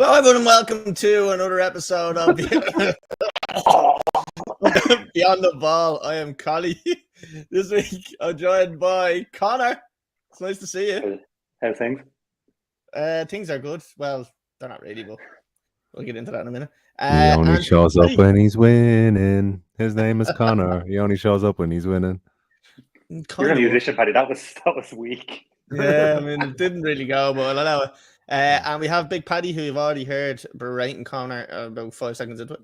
Well, everyone, welcome to another episode of Beyond the Ball. I am Collie. This week, I'm joined by Conor. It's nice to see you. How's things? Things are good. Well, they're not really, but we'll get into that in a minute. He only shows up when he's winning. His name is Conor. He only shows up when he's winning. You're going to use this shit, Paddy. That was weak. Yeah, I mean, it didn't really go, but I'll allow it. And we have Big Paddy, who you've already heard berating Conor about 5 seconds into it.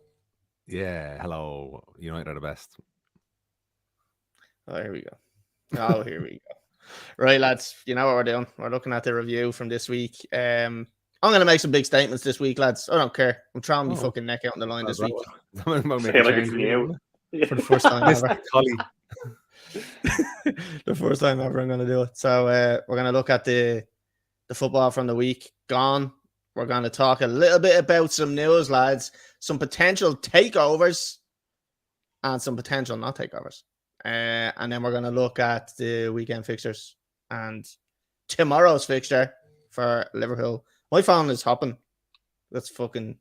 Yeah, hello. United are the best. Oh, here we go. Right, lads, you know what we're doing. We're looking at the review from this week. I'm going to make some big statements this week, lads. I don't care. I'm throwing my fucking neck out on the line this week. For the first time ever. The first time ever I'm going to do it. So we're going to look at the football from the week gone. We're going to talk a little bit about some news, lads, some potential takeovers and some potential not takeovers. And then we're going to look at the weekend fixtures and tomorrow's fixture for Liverpool. My phone is hopping. That's fucking...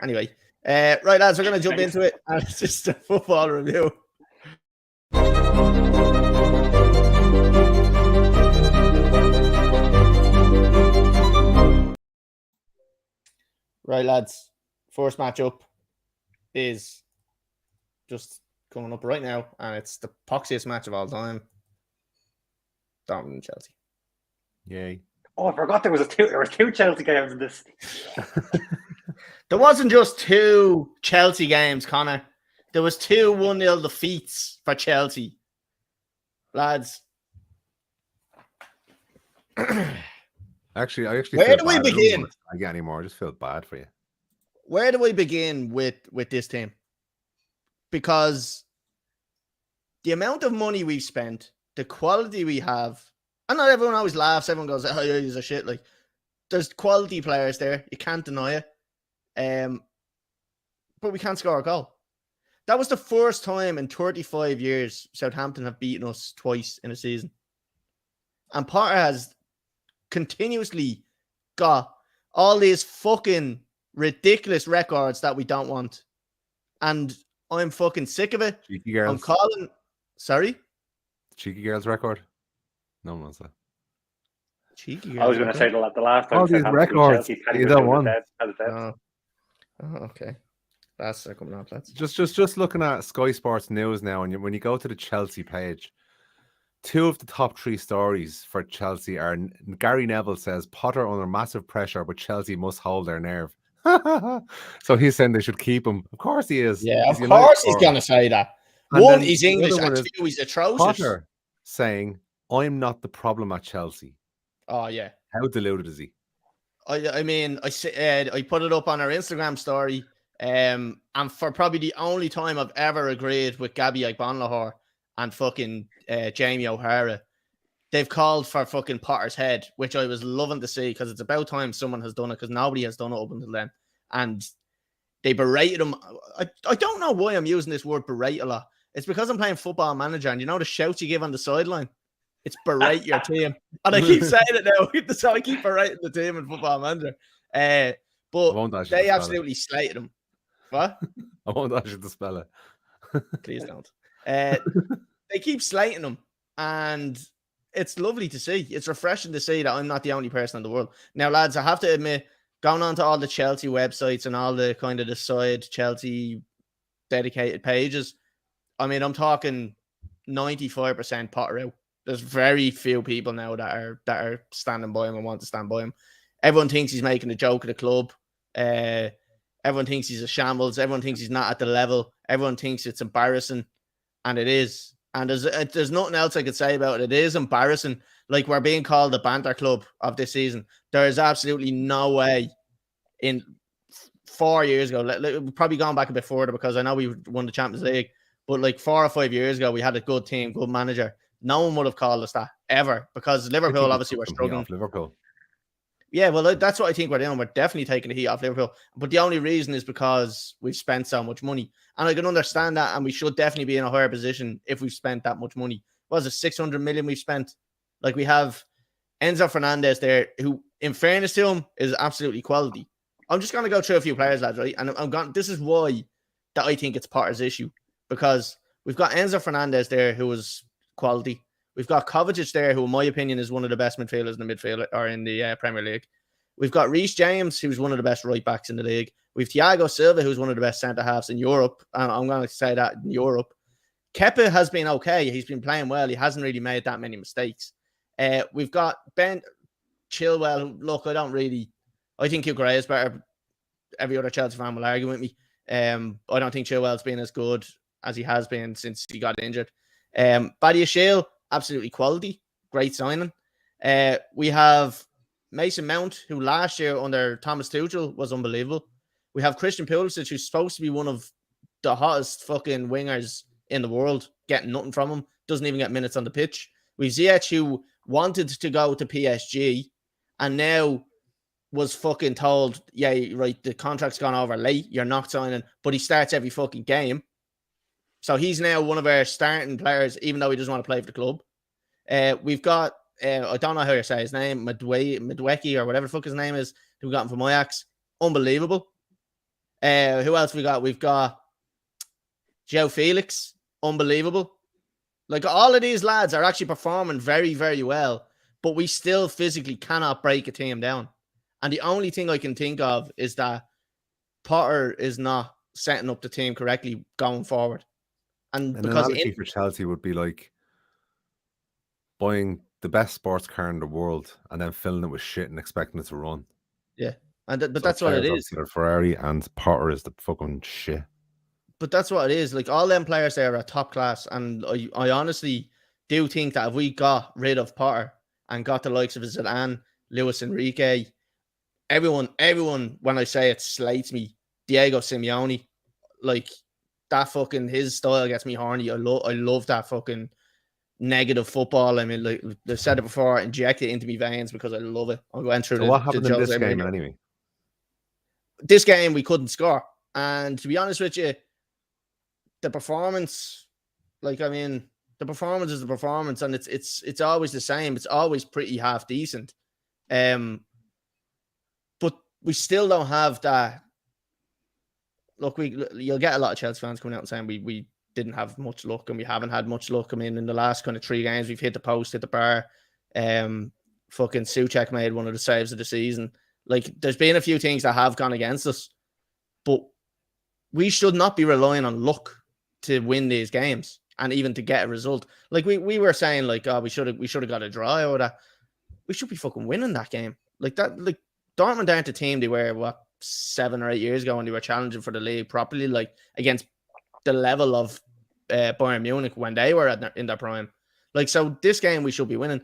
Anyway. Right, lads, we're going to jump into it. And it's just a football review. Right, lads. First matchup is just coming up right now, and it's the poxiest match of all time. Dortmund and Chelsea. Yay. Oh, I forgot there was two Chelsea games in this. There wasn't just two Chelsea games, Connor. There was two 1-0 defeats for Chelsea. Lads. Actually, where do we begin? I get anymore. I just feel bad for you. Where do we begin with this team? Because the amount of money we've spent, the quality we have, and not everyone always laughs. Everyone goes, "Oh, yeah, he's a shit." Like, there's quality players there. You can't deny it. But we can't score a goal. That was the first time in 35 years Southampton have beaten us twice in a season. And Potter has continuously got all these fucking ridiculous records that we don't want. And I'm fucking sick of it. Cheeky girls. I'm calling... Sorry? Cheeky girls record? No one wants that. Cheeky girls. I was going to say the last time. All these records. You don't want. Oh, okay. That's coming up. That's just looking at Sky Sports News now, and when you go to the Chelsea page, 2 of the top 3 stories for Chelsea are Gary Neville says Potter under massive pressure, but Chelsea must hold their nerve. So he's saying they should keep him. Of course he is. Yeah, of course he's going to say that. And one, he's English, and 2, he's atrocious. Potter saying, I'm not the problem at Chelsea. Oh, yeah. How deluded is he? I mean, I put it up on our Instagram story, and for probably the only time I've ever agreed with Gabby Agbonlahor and fucking Jamie O'Hara. They've called for fucking Potter's head, which I was loving to see because it's about time someone has done it because nobody has done it up until then. And they berated him. I don't know why I'm using this word berate a lot. It's because I'm playing Football Manager, and you know the shouts you give on the sideline? It's berate your team. And I keep saying it now. So I keep berating the team in Football Manager. But they absolutely slated him. What? I won't ask you to spell it. Please don't. They keep slating him, and it's lovely to see. It's refreshing to see that I'm not the only person in the world. Now, lads, I have to admit, going on to all the Chelsea websites and all the kind of the side Chelsea dedicated pages, I mean, I'm talking 95% Potter out. There's very few people now that are standing by him and want to stand by him. Everyone thinks he's making a joke of the club. Everyone thinks he's a shambles. Everyone thinks he's not at the level. Everyone thinks it's embarrassing, and it is. And there's nothing else I could say about it. It is embarrassing. Like, we're being called the banter club of this season. There is absolutely no way in 4 years ago, we've probably gone back a bit further because I know we won the Champions League, but like 4 or 5 years ago, we had a good team, good manager. No one would have called us that ever because Liverpool obviously were struggling. Liverpool. Yeah, well, that's what I think we're doing. We're definitely taking the heat off Liverpool. But the only reason is because we've spent so much money. And I can understand that, and we should definitely be in a higher position if we've spent that much money. What was it, 600 million we've spent? Like, we have Enzo Fernandez there, who, in fairness to him, is absolutely quality. I'm just going to go through a few players, lads, right? And this is why that I think it's Potter's issue, because we've got Enzo Fernandez there, who is quality. We've got Kovacic there, who, in my opinion, is one of the best midfielders in the midfield or in the Premier League. We've got Reece James, who's one of the best right backs in the league. We've Thiago Silva, who's one of the best centre halves in Europe. I'm going to say that in Europe. Kepa has been okay. He's been playing well. He hasn't really made that many mistakes. We've got Ben Chilwell. Look, I think Cucurella is better. Every other Chelsea fan will argue with me. I don't think Chilwell's been as good as he has been since he got injured. Badiashile, absolutely quality. Great signing. We have Mason Mount, who last year under Thomas Tuchel was unbelievable. We have Christian Pulisic, who's supposed to be one of the hottest fucking wingers in the world, getting nothing from him. Doesn't even get minutes on the pitch. We've Ziyech, who wanted to go to PSG and now was fucking told, yeah, right, the contract's gone over late, you're not signing, but he starts every fucking game. So he's now one of our starting players, even though he doesn't want to play for the club. We've got, I don't know how to say his name, Madweki or whatever the fuck his name is, who we got him from Ajax. Unbelievable. Who else we got? We've got Joe Felix. Unbelievable. Like, all of these lads are actually performing very, very well, but we still physically cannot break a team down. And the only thing I can think of is that Potter is not setting up the team correctly going forward. And an because analogy for Chelsea would be like buying the best sports car in the world and then filling it with shit and expecting it to run. Yeah, but that's what it is. They're Ferrari, and Potter is the fucking shit. But that's what it is. Like, all them players there are top class, and I honestly do think that if we got rid of Potter and got the likes of Zidane, Luis Enrique, everyone, when I say it, slates me. Diego Simeone, like, that fucking, his style gets me horny. I love that fucking negative football. I mean, like I said it before, inject it into my veins because I love it. I went through. So what happened in this game anyway? This game we couldn't score, and to be honest with you, the performance, like, I mean, the performance is the performance, and it's always the same. It's always pretty half decent, but we still don't have that. Look, you'll get a lot of Chelsea fans coming out and saying we didn't have much luck, and we haven't had much luck. I mean, in the last kind of 3 games, we've hit the post, hit the bar. Fucking Souček made one of the saves of the season. Like, there's been a few things that have gone against us, but we should not be relying on luck to win these games and even to get a result. Like, we were saying, like, oh, we should have got a draw or that. We should be fucking winning that game. Like that. Like, Dortmund aren't the team they were 7 or 8 years ago when they were challenging for the league properly, like against the level of Bayern Munich when they were in their prime. Like, so this game we should be winning.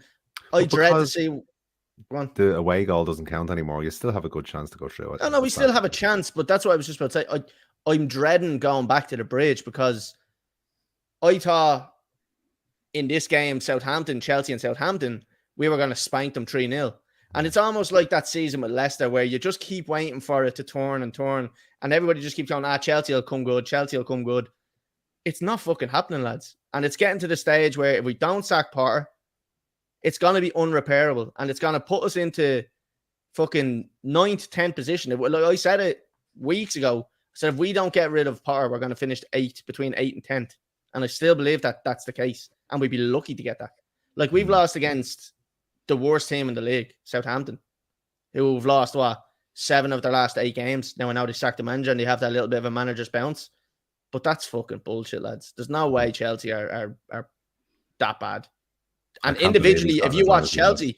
I dread to see. The away goal doesn't count anymore. You still have a good chance to go through it. No, we still have a chance, but that's what I was just about to say. I'm dreading going back to the bridge because I thought in this game, Chelsea and Southampton, we were going to spank them 3-0. And it's almost like that season with Leicester where you just keep waiting for it to turn, and everybody just keeps going, Chelsea will come good, Chelsea will come good. It's not fucking happening, lads. And it's getting to the stage where if we don't sack Potter, it's going to be unrepairable, and it's going to put us into fucking 9th, 10th position. Like I said it weeks ago, I said if we don't get rid of Potter, we're going to finish between 8th and 10th. And I still believe that that's the case, and we'd be lucky to get that. Like, we've lost against the worst team in the league, Southampton, who've lost, 7 of their last 8 games. Now I know they sacked the manager and they have that little bit of a manager's bounce, but that's fucking bullshit, lads. There's no way Chelsea are that bad. And individually, if you watch Chelsea,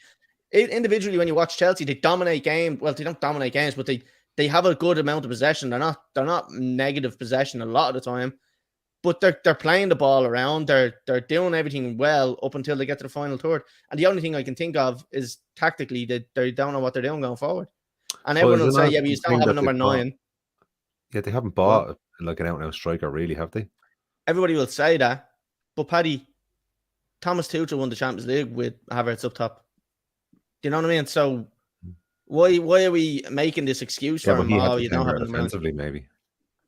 when you watch Chelsea, they dominate games. Well, they don't dominate games, but they have a good amount of possession. They're not negative possession a lot of the time, but they're playing the ball around. They're doing everything well up until they get to the final third. And the only thing I can think of is tactically they don't know what they're doing going forward. And everyone will say, yeah, but you don't have a number 9. Yeah, they haven't bought like an out-and-out striker, really, have they? Everybody will say that, but Paddy, Thomas Tuchel won the Champions League with Havertz up top. Do you know what I mean? So why are we making this excuse for him? You don't have defensively, maybe.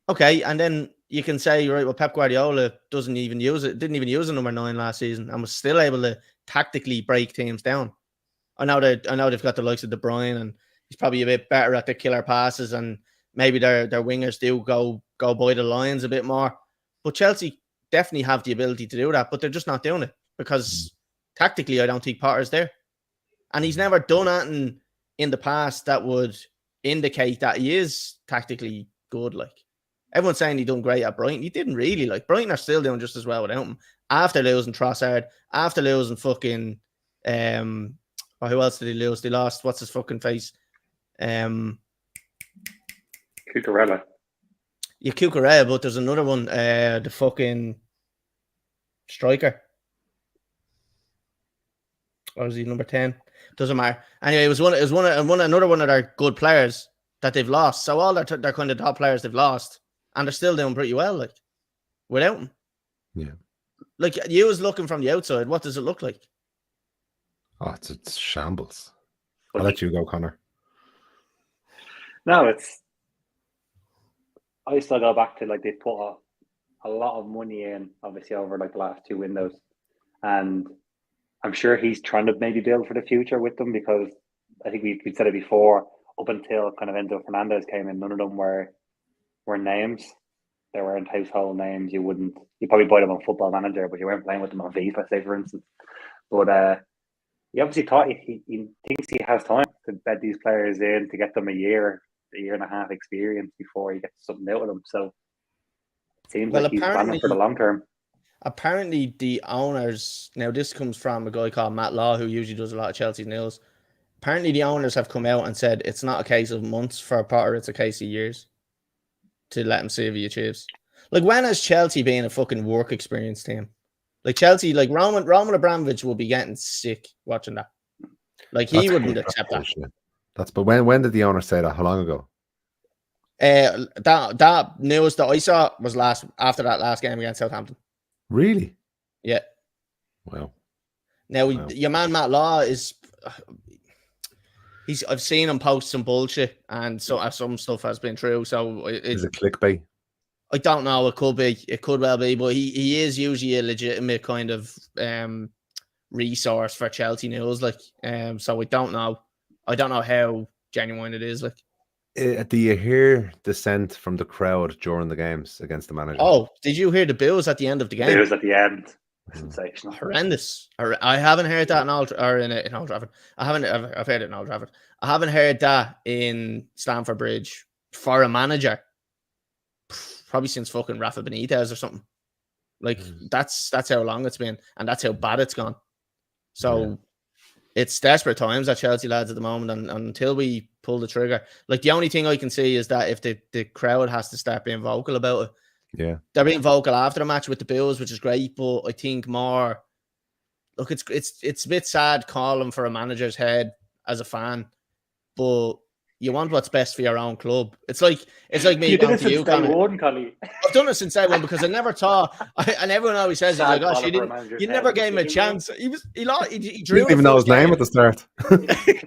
Okay, and then you can say, right, well, Pep Guardiola didn't even use a number 9 last season and was still able to tactically break teams down. I know they've got the likes of De Bruyne and He's probably a bit better at the killer passes, and maybe their wingers do go by the lines a bit more. But Chelsea definitely have the ability to do that, but they're just not doing it because tactically, I don't think Potter's there. And he's never done anything in the past that would indicate that he is tactically good. Like, everyone's saying he done great at Brighton. He didn't really. Like, Brighton are still doing just as well without him. After losing Trossard, after losing fucking who else did he lose? They lost, what's his fucking face? Cucurella. Yeah, Cucurella, but there's another one, the fucking striker. Or is he number 10? Doesn't matter. Anyway, it was another one of their good players that they've lost. So all their kind of top players they've lost, and they're still doing pretty well, like, without him. Yeah. Like, you was looking from the outside, what does it look like? Oh, it's shambles. I'll let you go, Conor. No, I still go back to, like, they put a lot of money in, obviously, over like the last 2 windows, and I'm sure he's trying to maybe build for the future with them, because I think we said it before, up until kind of Enzo Fernandez came in, none of them were names. They weren't household names. You probably buy them on Football Manager, but you weren't playing with them on FIFA, say, for instance. But he obviously thought he thinks he has time to bed these players in, to get them a year and a half experience before he gets something out of them. So it seems like he's planning for the long term. Apparently, the owners, now this comes from a guy called Matt Law, who usually does a lot of Chelsea news. Apparently, the owners have come out and said it's not a case of months for Potter, it's a case of years to let him see if he achieves. Like, when has Chelsea been a fucking work experience team? Like, Chelsea, like, Roman Abramovich will be getting sick watching that. Like, he wouldn't accept that. But when did the owner say that? How long ago? That news that I saw was after that last game against Southampton. Really? Yeah. Wow. Now, your man Matt Law is... I've seen him post some bullshit, and so some stuff has been true. So is it clickbait? I don't know. It could be. It could well be. But he is usually a legitimate kind of resource for Chelsea news. Like, so I don't know. I don't know how genuine it is. Like, do you hear dissent from the crowd during the games against the manager? Oh, did you hear the boos at the end of the game? The boos at the end. Sensational. Horrendous. I haven't heard that in Old Trafford. I've heard it in Old Trafford. I haven't heard that in Stamford Bridge for a manager probably since fucking Rafa Benitez or something. Like, that's how long it's been, and that's how bad it's gone. So it's desperate times at Chelsea, lads, at the moment, and until we pull the trigger, like, the only thing I can see is that if the crowd has to start being vocal about it. Yeah, they're being vocal after the match with the Bills, which is great, but I think more. Look, it's a bit sad calling for a manager's head as a fan, but you want what's best for your own club. It's like me. You did it since day one, Collie. I've done it since day one because I never thought. And everyone always says, "Oh my gosh, you never gave him a chance." He drew. Didn't even know his name at the start.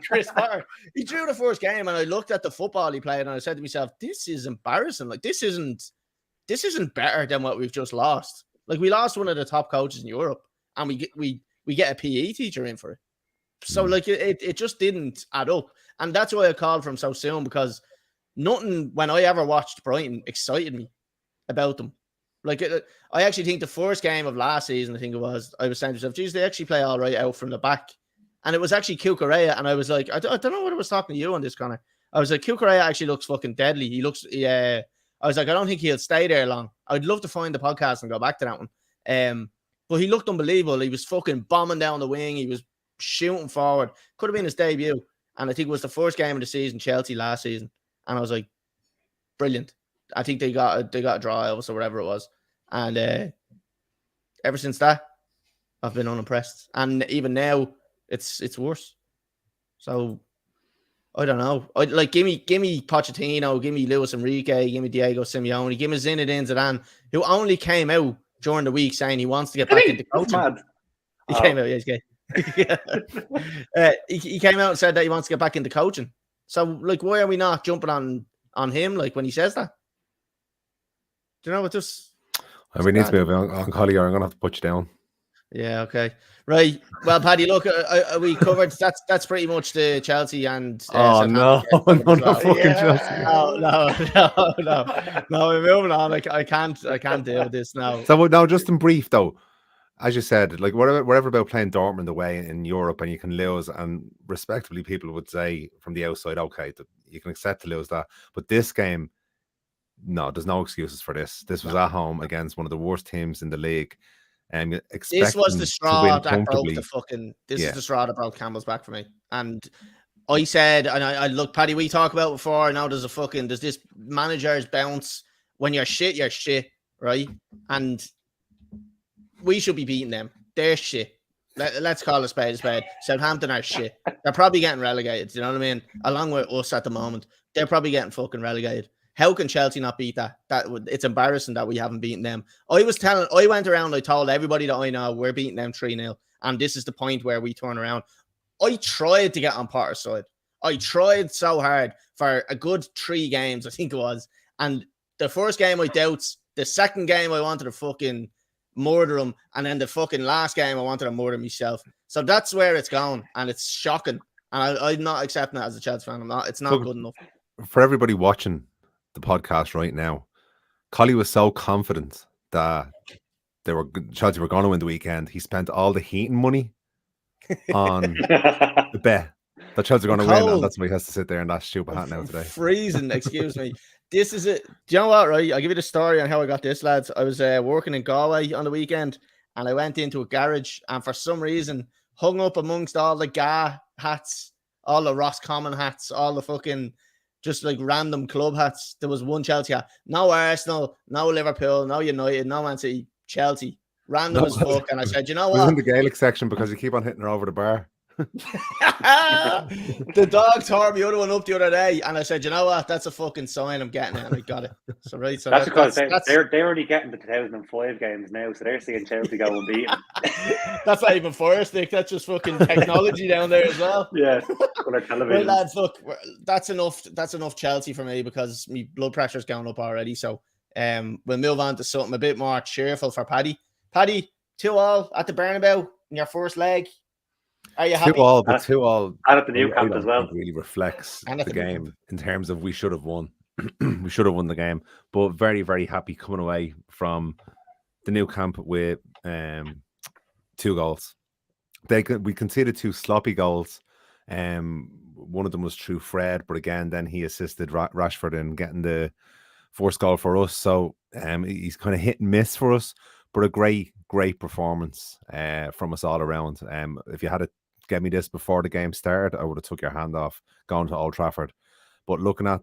Chris Potter. He drew the first game, and I looked at the football he played, and I said to myself, "This is embarrassing. Like, this isn't better than what we've just lost. Like, we lost one of the top coaches in Europe, and we get a PE teacher in for it. So, like, it just didn't add up. And that's why I called for him so soon, because nothing, when I ever watched Brighton, excited me about them. Like, I actually think the first game of last season, I was saying to myself, geez, they actually play all right out from the back. And it was actually Cucurella, and I was like, I don't know what I was talking to you on this, Connor. I was like, Cucurella actually looks fucking deadly. I was like, I don't think he'll stay there long. I'd love to find the podcast and go back to that one. But he looked unbelievable. He was fucking bombing down the wing. He was shooting forward. Could have been his debut. And I think it was the first game of the season, Chelsea last season. And I was like, brilliant. I think they got a draw or whatever it was. And ever since that, I've been unimpressed. And even now, it's worse. So I don't know. Give me Pochettino, give me Luis Enrique, give me Diego Simeone, give me Zinedine Zidane, who only came out during the week saying he wants to get back into coaching. He came out, he's gay. He came out and said that he wants to get back into coaching. So, like, why are we not jumping on him, like, when he says that? Do you know what this? We need to move on, Collie, or I'm gonna have to put you down. Yeah, okay. Right. Well, Paddy, look, we covered that's pretty much the Chelsea and Oh no, Southampton game no, as not well. fucking Chelsea. No, we're moving on. I can't deal with this now. So now, just in brief though, as you said, like whatever about playing Dortmund away in Europe and you can lose, and respectively, people would say from the outside, okay, you can accept to lose that, but this game, no, there's no excuses for this. This was at home against one of the worst teams in the league, and This was the to win straw that broke the comfortably. fucking. This is the straw that broke Campbell's back for me. And I said, and I look, Paddy, we talked about before. Now there's this manager's bounce. When you're shit, right? And we should be beating them. They're shit. Let's call a spade a spade. Southampton are shit. They're probably getting relegated. You know what I mean? Along with us at the moment, they're probably getting fucking relegated. How can Chelsea not beat that? It's embarrassing that we haven't beaten them. I went around, I told everybody that I know we're beating them 3-0. And this is the point where we turn around. I tried to get on Potter's side. I tried so hard for a good 3 games, I think it was. And the first game I doubts. The second game I wanted to fucking murder him. And then the fucking last game I wanted to murder myself. So that's where it's going. And it's shocking. And I'm not accepting it as a Chelsea fan. It's not good enough. For everybody watching the podcast right now, Collie was so confident that Chelsea were going to win the weekend. He spent all the heating money on the bet that Chelsea are going to win, and that's why he has to sit there in that stupid hat now today. Freezing, excuse me. This is it. Do you know what, right? I'll give you the story on how I got this, lads. I was working in Galway on the weekend, and I went into a garage, and for some reason, hung up amongst all the GA hats, all the Roscommon hats, all the fucking just like random club hats. There was one Chelsea hat. No Arsenal, no Liverpool, no United, no Man City, Chelsea. Random as fuck. And I said, you know what? It was in the Gaelic section because you keep on hitting her over the bar. The dog tore me other one up the other day, and I said, you know what? That's a fucking sign I'm getting it, and I got it. So right, so that's because they're only getting the 2005 games now, so they're seeing Chelsea go and beat them. That's not even Fire Stick. That's just fucking technology down there as well. Yeah, on their television. Well, lads, look, that's enough. That's enough Chelsea for me because my blood pressure's going up already. So, we'll move on to something a bit more cheerful for Paddy. Paddy, 2-2 at the Bernabeu in your first leg. Are you happy? 2-2, but 2-2 at the new camp as well. Really reflects the game in terms of we should have won. We should have won the game, but very, very happy coming away from the new camp with 2 goals. We conceded 2 sloppy goals. One of them was through Fred, but again, then he assisted Rashford in getting the first goal for us. So he's kind of hit and miss for us, but a great performance from us all around. If you had to get me this before the game started, I would have took your hand off going to Old Trafford. But looking at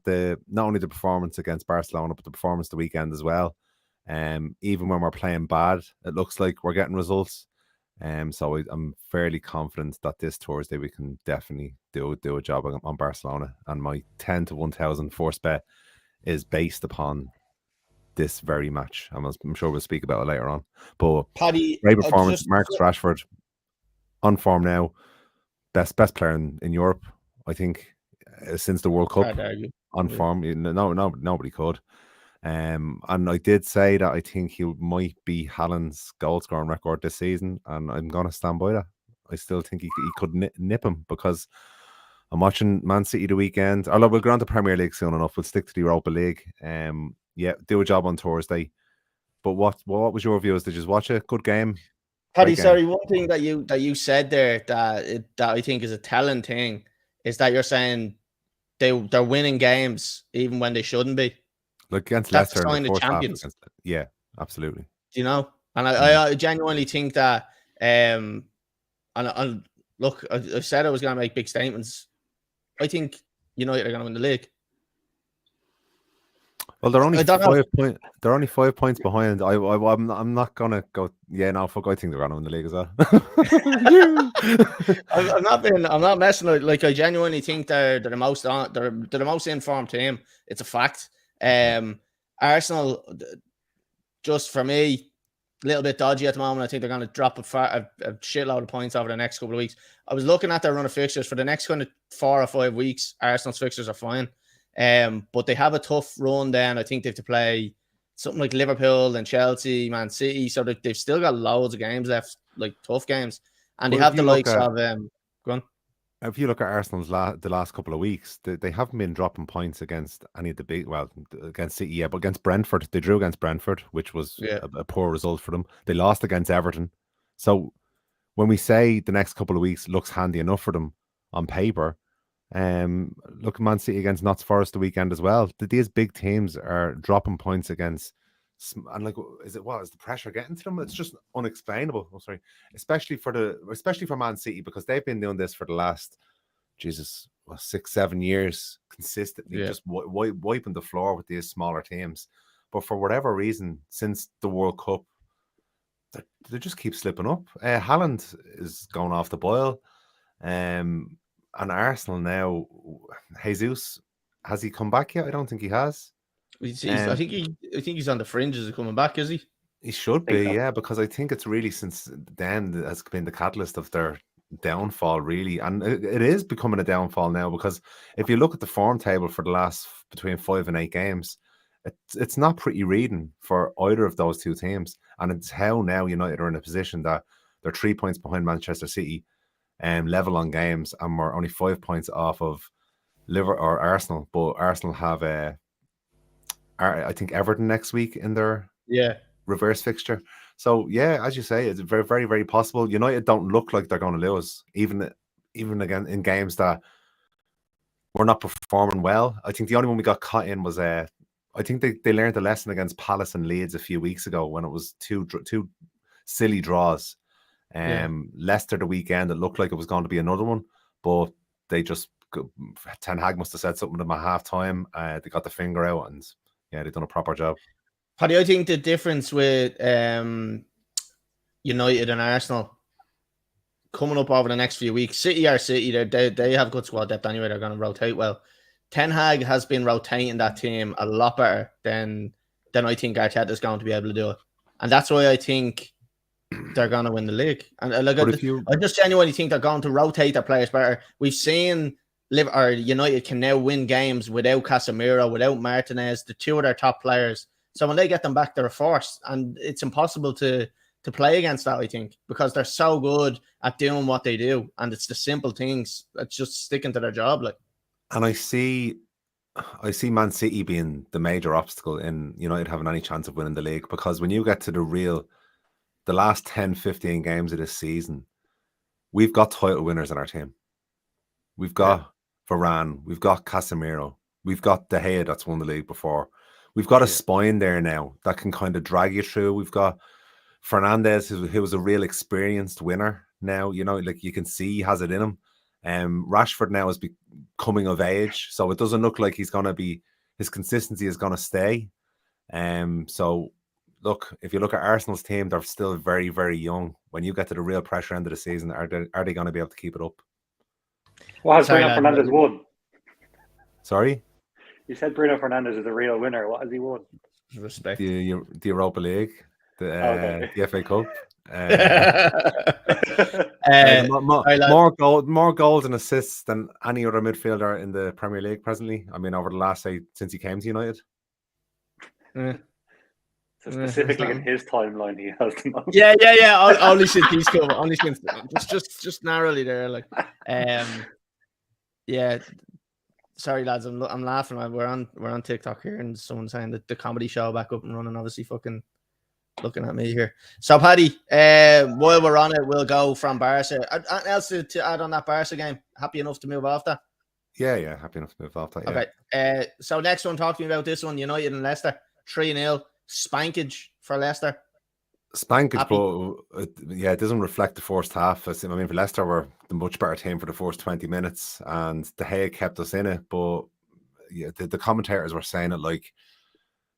not only the performance against Barcelona, but the performance the weekend as well, even when we're playing bad, it looks like we're getting results. So I'm fairly confident that this Thursday we can definitely do a job on Barcelona. And my 10 to 1,000 force bet is based upon this very match. I'm sure we'll speak about it later on. But Paddy, great performance. Marcus Rashford on form now, best player in Europe, I think, since the World Cup. On form, nobody could. And I did say that I think he might be Haaland's goal scoring record this season, and I'm going to stand by that. I still think he could nip him because I'm watching Man City the weekend. Although we'll go on to Premier League soon enough, we'll stick to the Europa League. Yeah, do a job on Thursday. But what was your views? Did you watch a good game? Paddy, sorry, one thing that you said there that I think is a telling thing is that you're saying they're winning games even when they shouldn't be. Like against That's Leicester in the first half. Yeah, absolutely. You know, and I genuinely think that. And look, I said I was going to make big statements. I think United are going to win the league. Well, they're only 5 points. They're only 5 points behind. I'm not gonna go. Yeah, no, fuck. I think they're gonna win the league as well. I'm not messing. Like I genuinely think they're the most they're the most informed team. It's a fact. Arsenal, just for me, a little bit dodgy at the moment. I think they're going to drop a shitload of points over the next couple of weeks. I was looking at their run of fixtures for the next kind of 4 or 5 weeks. Arsenal's fixtures are fine. But they have a tough run then. I think they have to play something like Liverpool and Chelsea, Man City. So they've still got loads of games left. like tough games, and Well, they have the likes of go on. if you look at Arsenal's the last couple of weeks, they haven't been dropping points against any of the big, well, against City, yeah, but against Brentford, they drew against Brentford, which was a poor result for them. They lost against Everton. So when we say the next couple of weeks looks handy enough for them on paper, look, Man City against Notts Forest the weekend as well. These big teams are dropping points against, and like, is the pressure getting to them? It's just unexplainable. Oh, sorry, especially for Man City, because they've been doing this for the last 6-7 years consistently, just wiping the floor with these smaller teams. But for whatever reason, since the World Cup, they just keep slipping up. Haaland is going off the boil. And Arsenal now, Jesus, has he come back yet? I don't think he has. I think he's on the fringes of coming back, is he? He should be, yeah, because I think it's really since then that has been the catalyst of their downfall, really. And it is becoming a downfall now, because if you look at the form table for the last between 5 and 8 games, it's not pretty reading for either of those two teams. And it's how now United are in a position that they're 3 points behind Manchester City, level on games, and we're only 5 points off of Arsenal. But Arsenal have I think Everton next week in their reverse fixture. So yeah, as you say, it's very, very, very possible. United don't look like they're going to lose, even again in games that we're not performing well. I think the only one we got caught in was I think they learned a lesson against Palace and Leeds a few weeks ago when it was two silly draws. Leicester the weekend, it looked like it was going to be another one, but they just, Ten Hag must have said something to them at half time. They got the finger out, and they've done a proper job. Paddy, I think the difference with United and Arsenal coming up over the next few weeks, City are City. They have good squad depth anyway. They're going to rotate well. Ten Hag has been rotating that team a lot better than I think Arteta is going to be able to do it, and that's why I think they're going to win the league. And I just genuinely think they're going to rotate their players better. We've seen United can now win games without Casemiro, without Martinez, the two of their top players. So when they get them back, they're a force, and it's impossible to play against that, I think, because they're so good at doing what they do, and it's the simple things. It's just sticking to their job, like. And I see Man City being the major obstacle in United having any chance of winning the league, because when you get to the last 10, 15 games of this season, we've got title winners in our team. We've got Varane, we've got Casemiro, we've got De Gea that's won the league before. We've got a spine there now that can kind of drag you through. We've got Fernandes, who was a real experienced winner now. Like you can see he has it in him. Rashford now is becoming of age, so it doesn't look like his consistency is going to stay. So look, if you look at Arsenal's team, they're still very, very young. When you get to the real pressure end of the season, are they going to be able to keep it up? What has Bruno Fernandes won? Sorry? You said Bruno Fernandes is a real winner. What has he won? Respect. The Europa League, the FA Cup. More goals and assists than any other midfielder in the Premier League presently. I mean, over the last, since he came to United. So specifically in his timeline, he has the most. Yeah. Only since he's come. Only since just narrowly there, like. Yeah. Sorry, lads. I'm laughing. We're on TikTok here, and someone's saying that the comedy show back up and running. Obviously, fucking looking at me here. So, Paddy, while we're on it, we'll go from Barca. Anything else to add on that Barca game? Happy enough to move off that? Yeah. Happy enough to move off that. Yeah. Okay. So next one, talk to me about this one. United and Leicester, 3-0 spankage for Leicester. Spankage, but it doesn't reflect the first half. I mean, for Leicester, were the much better team for the first 20 minutes, and De Gea kept us in it. But the commentators were saying it like,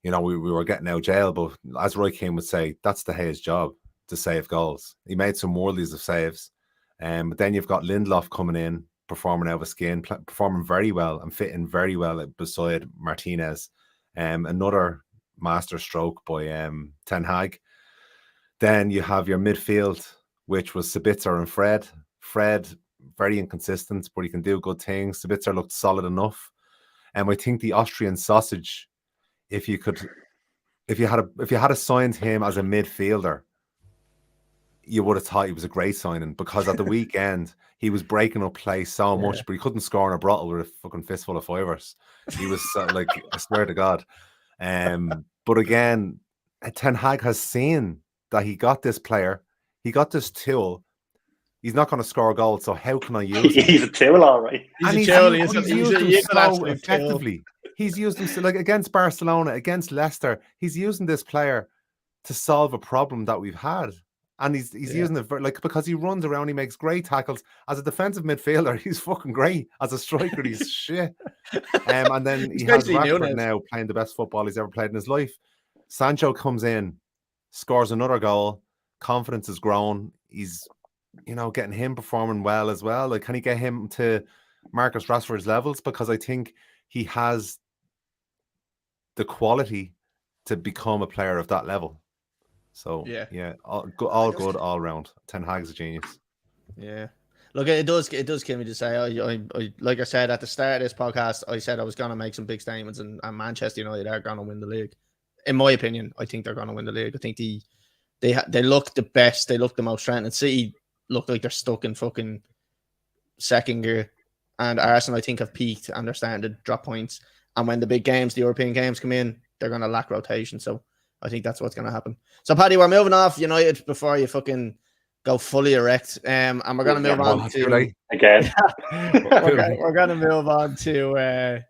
we were getting out of jail. But as Roy Keane would say, that's De Gea's job to save goals. He made some worldies of saves. But then you've got Lindelof coming in, performing out of his skin, performing very well and fitting very well beside Martinez. Another master stroke by Ten Hag. Then you have your midfield, which was Sabitzer and Fred. Fred, very inconsistent, but he can do good things. Sabitzer looked solid enough. And I think the Austrian sausage, if you had assigned him as a midfielder, you would have thought he was a great signing, because at the weekend he was breaking up play so much, but he couldn't score in a bottle with a fucking fistful of fivers. He was like, I swear to God. But again, Ten Hag has seen that he got this player, he got this tool. He's not going to score a goal, so how can I use him? He's a tool, all right. He's used him so effectively. He's used him like against Barcelona, against Leicester. He's using this player to solve a problem that we've had. And he's using it like, because he runs around, he makes great tackles. As a defensive midfielder, he's fucking great. As a striker, he's shit. And then he has Rashford now playing the best football he's ever played in his life. Sancho comes in, scores another goal. Confidence has grown. He's, getting him performing well as well. Like, can he get him to Marcus Rashford's levels? Because I think he has the quality to become a player of that level. So all good all round. Ten Hag's a genius. Yeah, look, it does kill me to say. I like I said at the start of this podcast, I said I was going to make some big statements, and Manchester United are going to win the league. In my opinion, I think they're going to win the league. I think they look the best. They look the most strengthened. City look like they're stuck in fucking second gear, and Arsenal, I think, have peaked and they're starting to drop points. And when the big games, the European games, come in, they're going to lack rotation. So I think that's what's going to happen. So, Paddy, we're moving off United before you fucking go fully erect. And we're going to move on to... Again. we're going to move on to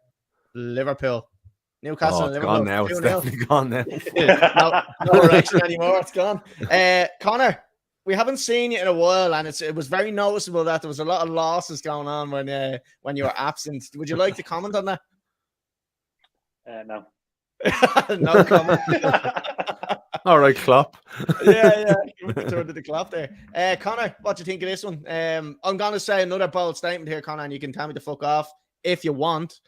Liverpool. Newcastle and Liverpool. Gone now. It's definitely gone now. no erection anymore. It's gone. Conor, we haven't seen you in a while, and it was very noticeable that there was a lot of losses going on when you were absent. Would you like to comment on that? No. No comment. All right, Klopp. yeah. Turn to the Klopp there. Conor, what do you think of this one? I'm going to say another bold statement here, Conor, and you can tell me to fuck off if you want.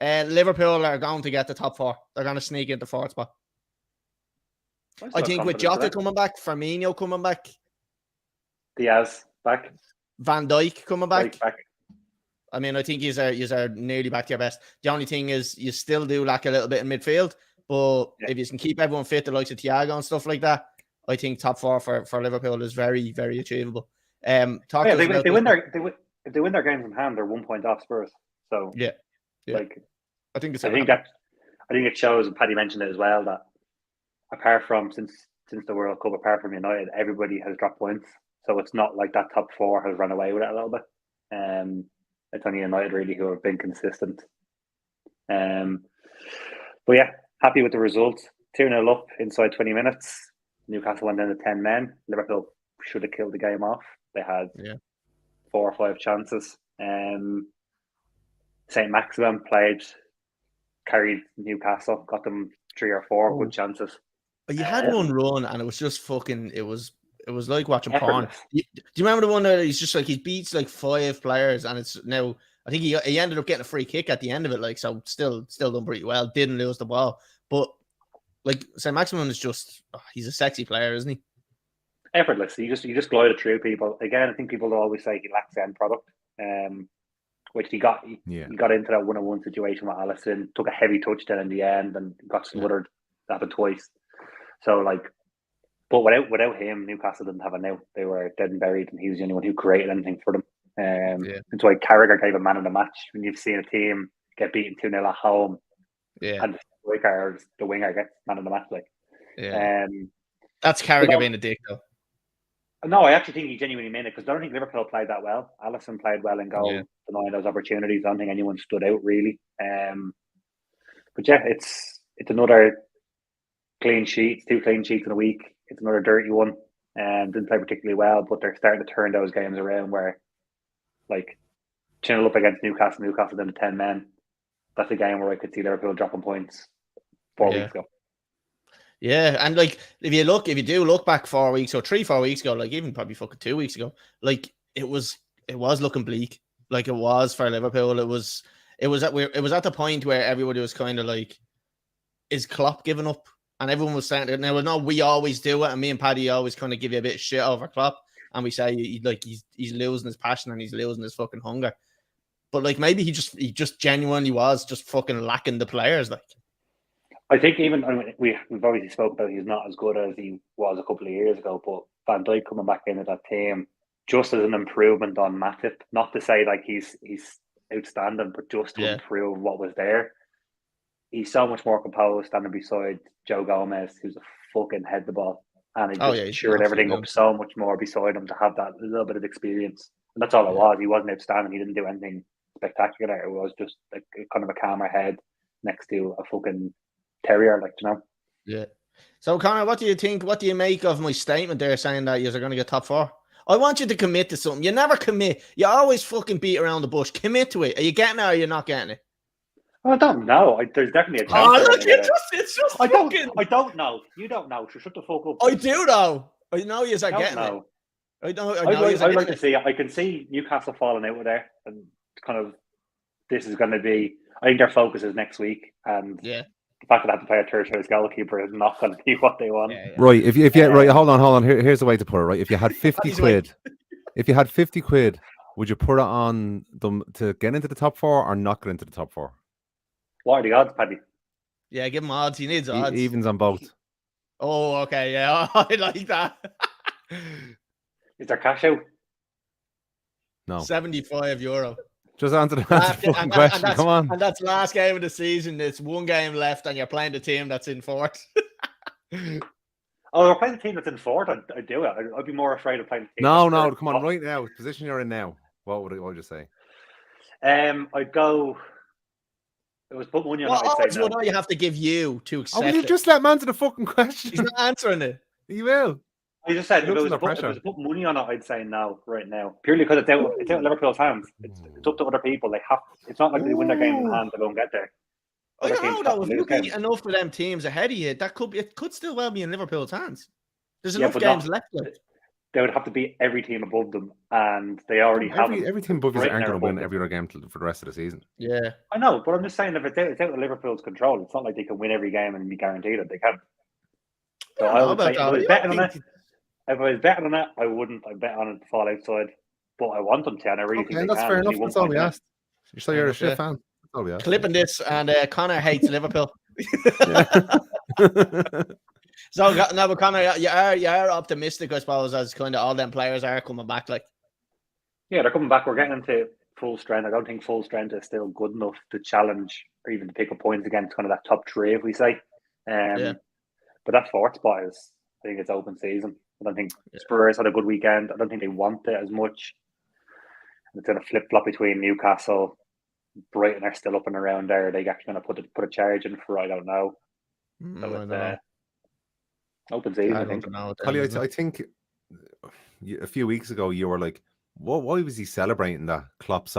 Liverpool are going to get the top four. They're going to sneak into fourth spot. I think with Jota coming back, Firmino coming back, Diaz back, Van Dijk coming back. I mean, I think you are nearly back to your best. The only thing is you still do lack a little bit in midfield, but if you can keep everyone fit, the likes of Thiago and stuff like that, I think top four for Liverpool is very, very achievable. If they win their games in hand, they're 1 point off Spurs. So like, I think it shows, and Paddy mentioned it as well, that apart from since the World Cup, apart from United, everybody has dropped points. So it's not like that top four has run away with it a little bit. It's only United really who have been consistent. But yeah, happy with the results. 2-0 up inside 20 minutes. Newcastle went down to 10 men. Liverpool should have killed the game off. They had 4 or 5 chances. St. Maximin carried Newcastle, got them 3 or 4 good chances. But you had one run, and it was just fucking. It was like watching porn. Do you remember the one that he's just like he beats like 5 players, and it's now I think he ended up getting a free kick at the end of it. Like, so still done pretty well. Didn't lose the ball, but like St. Maximin is just he's a sexy player, isn't he? Effortless. You just glided through people. Again, I think people always say he lacks the end product. Which he got. He got into that 1-on-1 situation with Alisson, took a heavy touchdown in the end, and got smothered. That happened twice. So like, but without him, Newcastle didn't have a now. They were dead and buried, and he was the only one who created anything for them. And so Carragher gave a man of the match. When you've seen a team get beaten 2-0 at home, and the winger gets man of the match, like, that's Carragher being a dick, though. No, I actually think he genuinely meant it, because I don't think Liverpool played that well. Alisson played well in goal, denying those opportunities. I don't think anyone stood out really. But yeah, it's another clean sheet, 2 clean sheets in a week. It's another dirty one. Didn't play particularly well, but they're starting to turn those games around where, like, 2-0 up against Newcastle down to 10 men. That's a game where I could see Liverpool dropping points 4 weeks ago. Yeah, and like if you do look back 4 weeks or 3-4 weeks ago, like even probably fucking 2 weeks ago, like it was looking bleak. Like it was for Liverpool. It was at the point where everybody was kind of like, is Klopp giving up? And everyone was saying, now no, we always do it, and me and Paddy always kind of give you a bit of shit over Klopp, and we say he's losing his passion and he's losing his fucking hunger. But like maybe he just genuinely was just fucking lacking the players, like. I think we've obviously spoke about he's not as good as he was a couple of years ago, but Van Dijk coming back into that team just as an improvement on Matip. Not to say like he's outstanding, but just to improve what was there. He's so much more composed standing beside Joe Gomez, who's a fucking head the ball. And he just cheered everything up so much more beside him to have that little bit of experience. And that's all it was. He wasn't outstanding. He didn't do anything spectacular. It was just like kind of a calmer head next to a fucking terrier, like, you know? Yeah. So, Conor, what do you think? What do you make of my statement there saying that you're going to get top 4? I want you to commit to something. You never commit. You always fucking beat around the bush. Commit to it. Are you getting it or are you not getting it? I don't know. There's definitely a chance. Oh, look, it's just I don't know. You don't know. So shut the fuck up. I do know. I know you're getting it. I like to see it. I can see Newcastle falling out of there, and kind of this is going to be. I think their focus is next week, and the fact that they have to play a third choice goalkeeper is not going to be what they want. Right. If you right, hold on. Here's the way to put it. Right. If you had 50 quid, would you put it on them to get into the top 4 or not get into the top 4? What are the odds, Paddy? Yeah, give him odds. He needs odds. Evens on both. Oh, okay. Yeah, I like that. Is there cash out? No. €75. Just answer the fucking question. Come on. And that's last game of the season. It's one game left, and you're playing the team that's in 4th. Oh, we're playing the team that's in 4th. I'd do it. I'd be more afraid of playing the team. No. Come on, right now. Position you're in now. What would you say? I'd go. It was put money on. What odds would I have to give you to accept will you just let him answer the fucking question? He's not answering it. He will. I just said if it was put money on it, I'd say no right now. Purely because it's out of Liverpool's hands. It's up to other people. It's not like they win their game in hand, they don't get there. I don't know though. If you beat enough of them teams ahead of you, it could still well be in Liverpool's hands. There's enough games left. They would have to beat every team above them, and they already have every team above you aren't going to win every other game for the rest of the season. Yeah, I know, but I'm just saying if it's out of Liverpool's control, it's not like they can win every game and be guaranteed that they can. So I would say if I was betting on it, I wouldn't. I bet on it to fall outside, but I want them to, and I really think that's fair enough. That's all we asked. You're a shit fan. That's all we asked. Clipping this, and Conor hates Liverpool. So now, but Conor, you are optimistic, I suppose, as kind of all them players are coming back. Like, yeah, they're coming back. We're getting into full strength. I don't think full strength is still good enough to challenge or even to pick up points against kind of that top 3, if we say. But that 4th spot is, I think it's open season. I don't think Spurs had a good weekend. I don't think they want it as much. It's going to flip flop between Newcastle, Brighton are still up and around there. Are they actually going to put a charge in for? I don't know. So it's open season. I think. I think a few weeks ago you were like, "Why was he celebrating that Klopp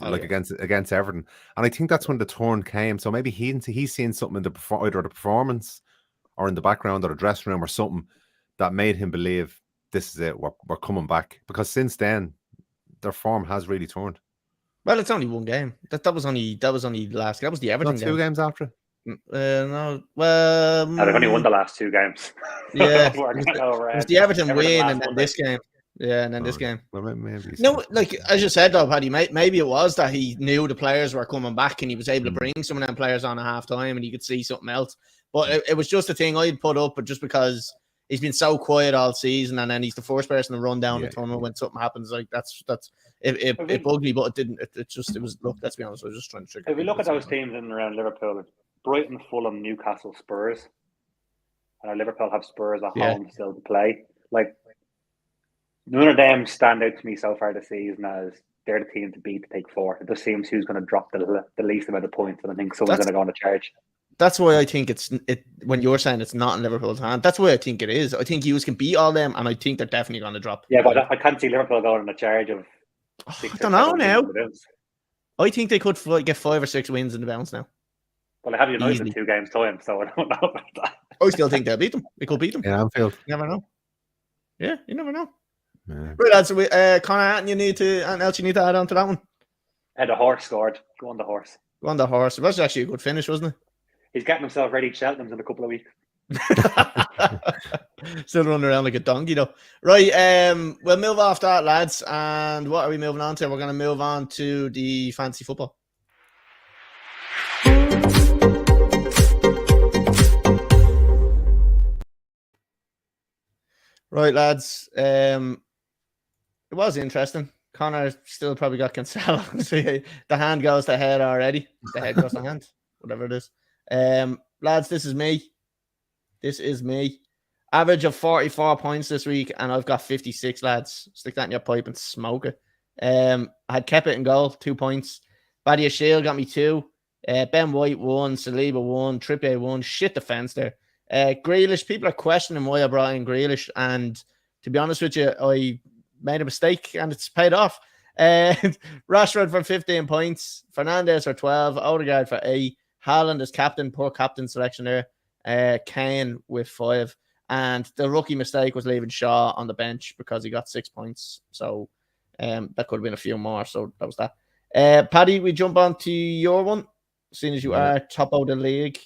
against Everton?" And I think that's when the turn came. So maybe he's seen something in either the performance or in the background or the dressing room or something that made him believe this is it. We're coming back, because since then their form has really turned. Well, it's only one game. That was only last. That was the Everton game. 2 games after. No. Well, they've only won the last 2 games. Yeah, it was the Everton win, and then this game. Yeah, and then this game. Well, maybe no, like as you said though, Paddy, maybe it was that he knew the players were coming back, and he was able to bring some of them players on at half time, and he could see something else. But it was just a thing I'd put up, but just because he's been so quiet all season, and then he's the first person to run down the tunnel when something happens. Like it bugged me, but it didn't. It was. Look, let's be honest. I was just trying to trigger. If we look at those teams in and around Liverpool, Brighton, Fulham, Newcastle, Spurs, and Liverpool have Spurs at home still to play. Like, none of them stand out to me so far this season as they're the team to beat to take 4. It just seems who's going to drop the least amount of points, and I think someone's going to go on the charge. That's why I think when you're saying it's not in Liverpool's hand, that's why I think it is. I think Hughes can beat all them, and I think they're definitely going to drop. Yeah, but I can't see Liverpool going on a charge of 6 I don't know now. I think they could get 5 or 6 wins in the bounce now. Well, I have United in 2 games time, so I don't know about that. I still think they'll beat them. They could beat them. Yeah, Anfield. You never know. Yeah, you never know. Yeah. Right, lads. Conor, anything else you need to add on to that one? The horse scored. Go on the horse. Go on the horse. It was actually a good finish, wasn't it? He's getting himself ready to Cheltenham's in a couple of weeks. Still running around like a donkey, though. Right, we'll move off that, lads. And what are we moving on to? We're going to move on to the fantasy football. Right, lads. It was interesting. Conor still probably got Cancelo. So the hand goes to head already. The head goes to hand. Whatever it is. Lads, this is me. This is me. Average of 44 points this week, and I've got 56, lads. Stick that in your pipe and smoke it. I had kept it in goal, 2 points. Paddy Shield got me 2. Ben White 1. Saliba 1. Trippier 1. Shit defense there. Grealish, people are questioning why I brought in Grealish, and to be honest with you, I made a mistake and it's paid off. Rashford for 15 points. Fernandes for 12. Odegaard for 8. Haaland is captain. Poor captain selection there. Kane with 5. And the rookie mistake was leaving Shaw on the bench because he got 6 points. So that could have been a few more. So that was that. Paddy, we jump on to your one, seeing as you are top of the league.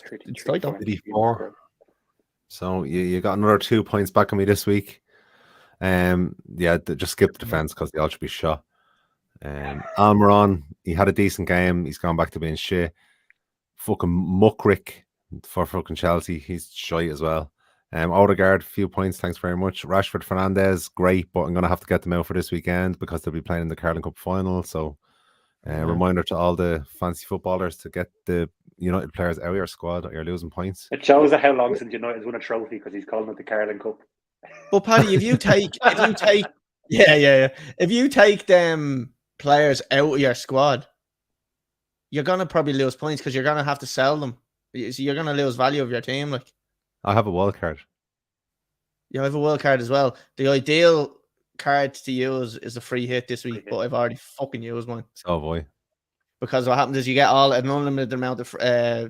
34. So you got another 2 points back on me this week. Just skip the defense because they all should be shot. Almiron, he had a decent game. He's gone back to being shit. Fucking Muckrick for fucking Chelsea. He's shite as well. Odegaard, few points. Thanks very much. Rashford, Fernandes, great, but I'm going to have to get them out for this weekend because they'll be playing in the Carling Cup final. So reminder to all the fancy footballers to get the United players out of your squad or you're losing points. It shows how long since United's won a trophy because he's calling it the Carling Cup. But Paddy, if you take them players out of your squad, you're gonna probably lose points because you're gonna have to sell them. So you're gonna lose value of your team. Like, I have a wild card. You have a wild card as well. The ideal card to use is a free hit this week, but I've already fucking used mine. Oh boy. Because what happens is you get an unlimited amount of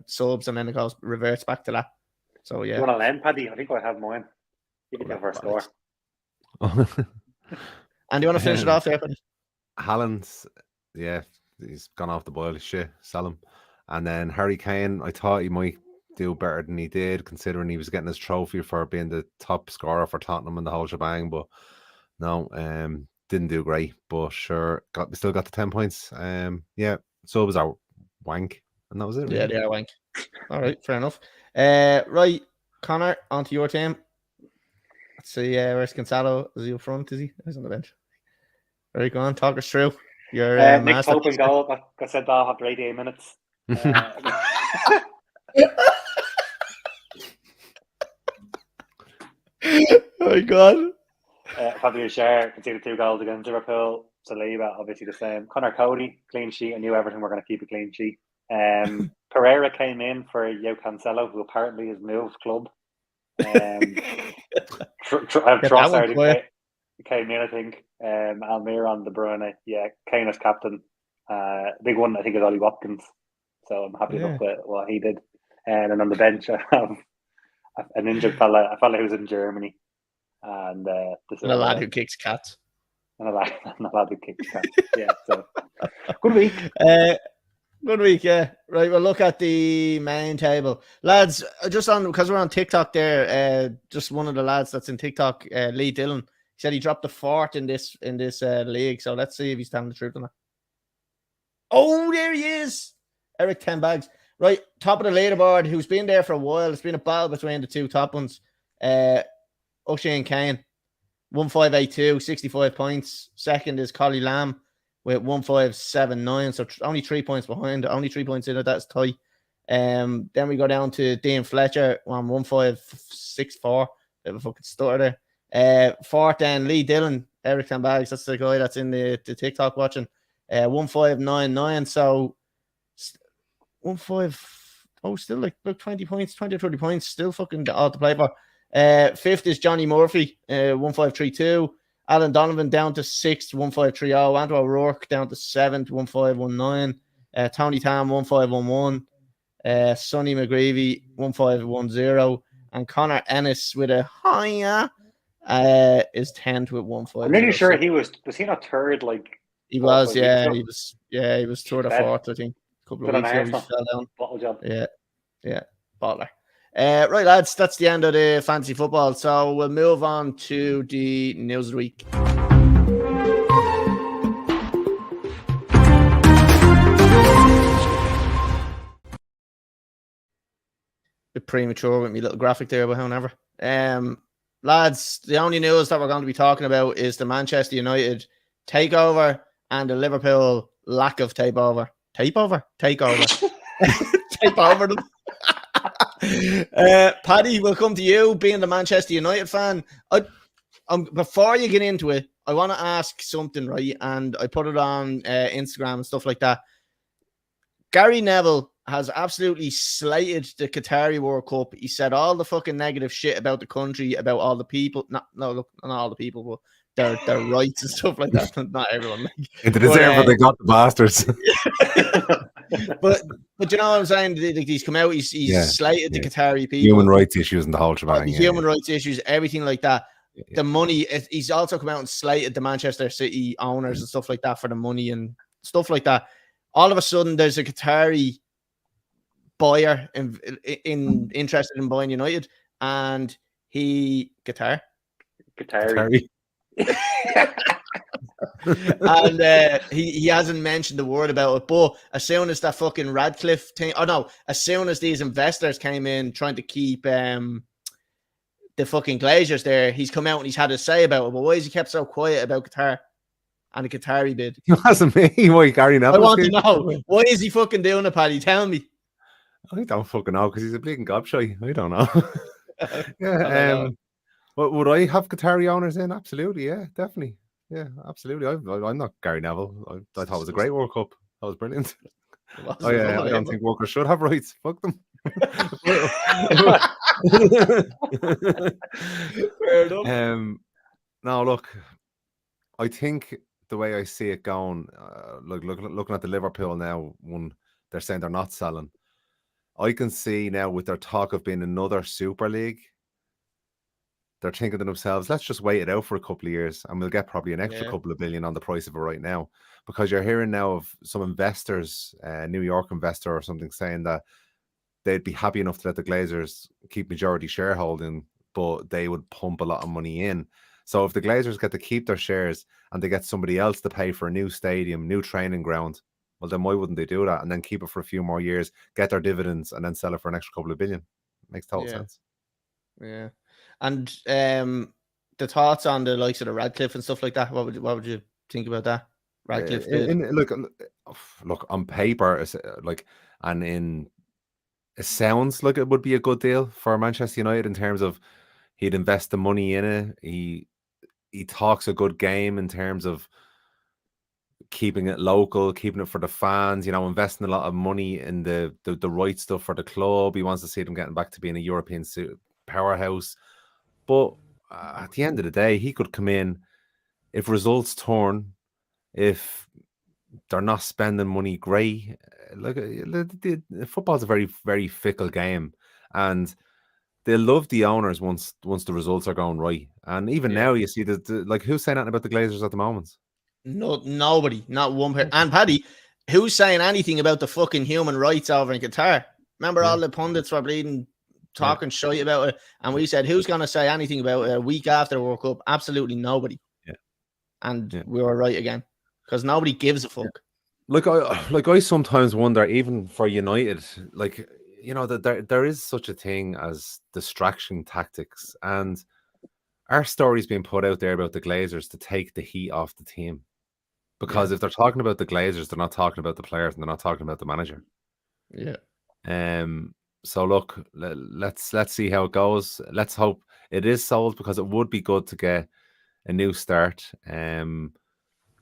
subs, and then it reverts back to that. So yeah. You want to lend, Paddy? I think I have mine. You can have our score. And do you want to finish it off there, Paddy? Haaland's, he's gone off the boil. Shit, sell him. And then Harry Kane, I thought he might do better than he did, considering he was getting his trophy for being the top scorer for Tottenham and the whole shebang. But no, didn't do great. But sure, still got the 10 points. So it was our wank, and that was it. Really. Yeah, they are wank. All right, fair enough. Right, Conor, onto your team. Let's see, where's Cancelo? Is he up front? Is he? He's on the bench. Very good. Talk us through your Nick Pope in goal. Got sent off after 88 minutes. Oh my God. Fabio Schär conceded 2 goals against Liverpool. Saliba, obviously the same. Connor Cody, clean sheet. I knew Everton were going to keep a clean sheet. Pereira came in for João Cancelo, who apparently has moved club. Trossard came in, I think. Almiron, De Bruyne. Yeah, Kane as captain. Big one, I think, is Ollie Watkins. So I'm happy enough with what he did. And then on the bench, I have an injured fella, a fella who's in Germany. And a lad who kicks cats. And a lad who kicks cats. Yeah, so good week. Good week, yeah. Right, we'll look at the main table. Lads, because we're on TikTok there, just one of the lads that's in TikTok, Lee Dillon, he said he dropped the 4th in this league. So let's see if he's telling the truth on that. Oh, there he is. Eric 10 bags. Right, top of the leaderboard, who's been there for a while. It's been a battle between the two top ones. O'Shea and Kane, 1582, 65 points. Second is Collie Lamb with 1579. So only 3 points behind. Only 3 points in it. That's tight. Then we go down to Dean Fletcher on 1564. Bit of a fucking stutter there. Fourth then Lee Dillon, Eric 10 bags. That's the guy that's in the TikTok watching. 1599. So 15. Still like 20 points, 20 or 30 points. Still fucking all to play for. Fifth is Johnny Murphy, 1532. Alan Donovan down to 6th, 1530. Andrew O'Rourke down to 7th, 1519. Tony Tam, 1511. Sonny McGreevy, 1510. And Connor Ennis with a higher is 10th with 15. I'm really sure he was he not third? Like he was, yeah, he was, he was third or 4th, I think. A couple of weeks ago, he fell down. Bottle job. Yeah, bottler. Right, lads, that's the end of the fantasy football. So we'll move on to the news of the week. Bit premature with me little graphic there, but however. Lads, the only news that we're going to be talking about is the Manchester United takeover and the Liverpool lack of takeover. Take over them. Paddy, we'll come to you, being the Manchester United fan. Before you get into it, I want to ask something, right? And I put it on Instagram and stuff like that. Gary Neville has absolutely slated the Qatari World Cup. He said all the fucking negative shit about the country, about all the people. Not all the people, but their rights and stuff like that. Not everyone. They deserve what they got, the bastards. but you know what I'm saying? He's come out. He's slated the Qatari people. Human rights issues and the whole shebang. Human rights issues, everything like that. The money. He's also come out and slated the Manchester City owners and stuff like that for the money and stuff like that. All of a sudden, there's a Qatari buyer interested in buying United, and Qatari. And he hasn't mentioned the word about it. But as soon as that fucking Radcliffe thing, as soon as these investors came in trying to keep the fucking Glazers there, he's come out and he's had a say about it. But why has he kept so quiet about Qatar and the Qatari bid? It wasn't me. Why Gary Neville? I want to know, why is he fucking doing it, Paddy? Tell me. I don't fucking know, because he's a bleeding gobshy. I don't know. Would I have Qatari owners in? Absolutely, yeah, definitely. Yeah, absolutely. I'm not Gary Neville. I thought it was a great World Cup. That was brilliant. I don't think workers should have rights. Fuck them. Fair enough. No, look, I think the way I see it going, looking at the Liverpool now, when they're saying they're not selling, I can see now with their talk of being another Super League, they're thinking to themselves, let's just wait it out for a couple of years and we'll get probably an extra couple of billion on the price of it right now. Because you're hearing now of some investors, New York investor or something, saying that they'd be happy enough to let the Glazers keep majority shareholding, but they would pump a lot of money in. So if the Glazers get to keep their shares and they get somebody else to pay for a new stadium, new training ground, well, then why wouldn't they do that and then keep it for a few more years, get their dividends, and then sell it for an extra couple of billion? Makes total sense. Yeah. And the thoughts on the likes of the Radcliffe and stuff like that, what would you think about that? Radcliffe look, on paper, it sounds like it would be a good deal for Manchester United in terms of he'd invest the money in it. He talks a good game in terms of keeping it local, keeping it for the fans, investing a lot of money in the right stuff for the club. He wants to see them getting back to being a European powerhouse. But at the end of the day, he could come in if results turn, if they're not spending money great. Football's a very, very fickle game, and they love the owners once the results are going right. And even now, you see who's saying that about the Glazers at the moment? No, nobody, not one person. And Paddy, who's saying anything about the fucking human rights over in Qatar? Remember all the pundits were talking shit about it, and we said, who's going to say anything about it a week after the World Cup? Absolutely nobody. And we were right again, because nobody gives a fuck. I sometimes wonder, even for United, that there is such a thing as distraction tactics, and our story's being put out there about the Glazers to take the heat off the team, because if they're talking about the Glazers, they're not talking about the players and they're not talking about the manager. So look, let's see how it goes. Let's hope it is sold, because it would be good to get a new start.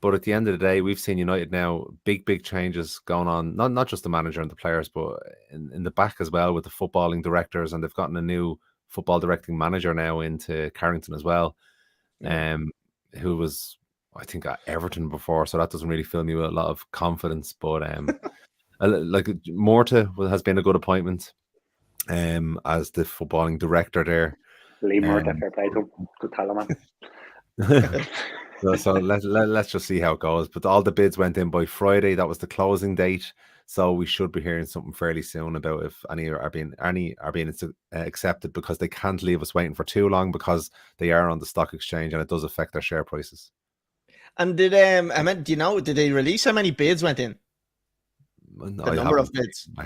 But at the end of the day, we've seen United now, big changes going on, not just the manager and the players, but in the back as well, with the footballing directors, and they've gotten a new football directing manager now into Carrington as well, who was, I think, at Everton before, so that doesn't really fill me with a lot of confidence. But Morta has been a good appointment as the footballing director there. Lee Morta, fair play to him. Good talent, man. So let's just see how it goes. But all the bids went in by Friday. That was the closing date. So we should be hearing something fairly soon about if any are being accepted, because they can't leave us waiting for too long, because they are on the stock exchange and it does affect their share prices. And did did they release how many bids went in? The number of bids. I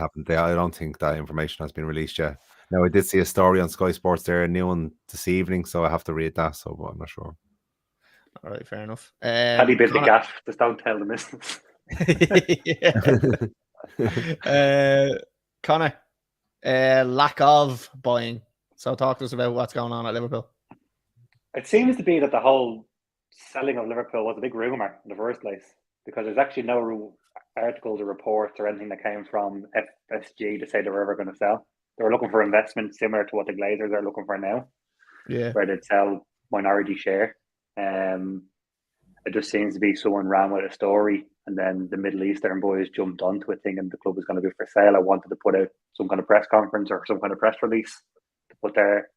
don't think that information has been released yet. Now, I did see a story on Sky Sports there, a new one this evening, so I have to read that, so I'm not sure. All right, fair enough. Paddy bit the gaff. Just don't tell the missus. Conor, lack of buying. So talk to us about what's going on at Liverpool. It seems to be that the whole selling of Liverpool was a big rumour in the first place, because there's actually no articles or reports or anything that came from FSG to say they were ever going to sell. They were looking for investment similar to what the Glazers are looking for now, where they'd sell minority share. It just seems to be someone ran with a story, and then the Middle Eastern boys jumped onto it thinking the club was going to be for sale. I wanted to put out some kind of press conference or some kind of press release to put their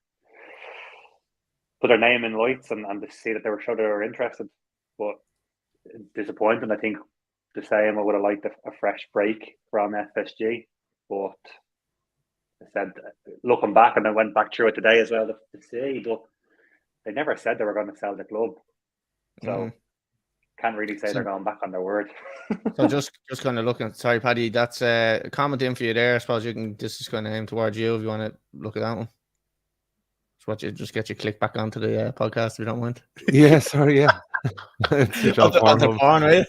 name in lights and to see that they were sure they were interested. But disappointing. I think the same. I would have liked a fresh break from FSG, but I said, looking back, and I went back through it today as well to see, but they never said they were going to sell the club, so can't really say they're going back on their word. So just kind of looking. Sorry, Paddy, that's a comment in for you there. I suppose you can. This is kind of aimed towards you if you want to look at that one. Just get you click back onto the podcast if you don't mind. Yeah, sorry, yeah. Porn, right?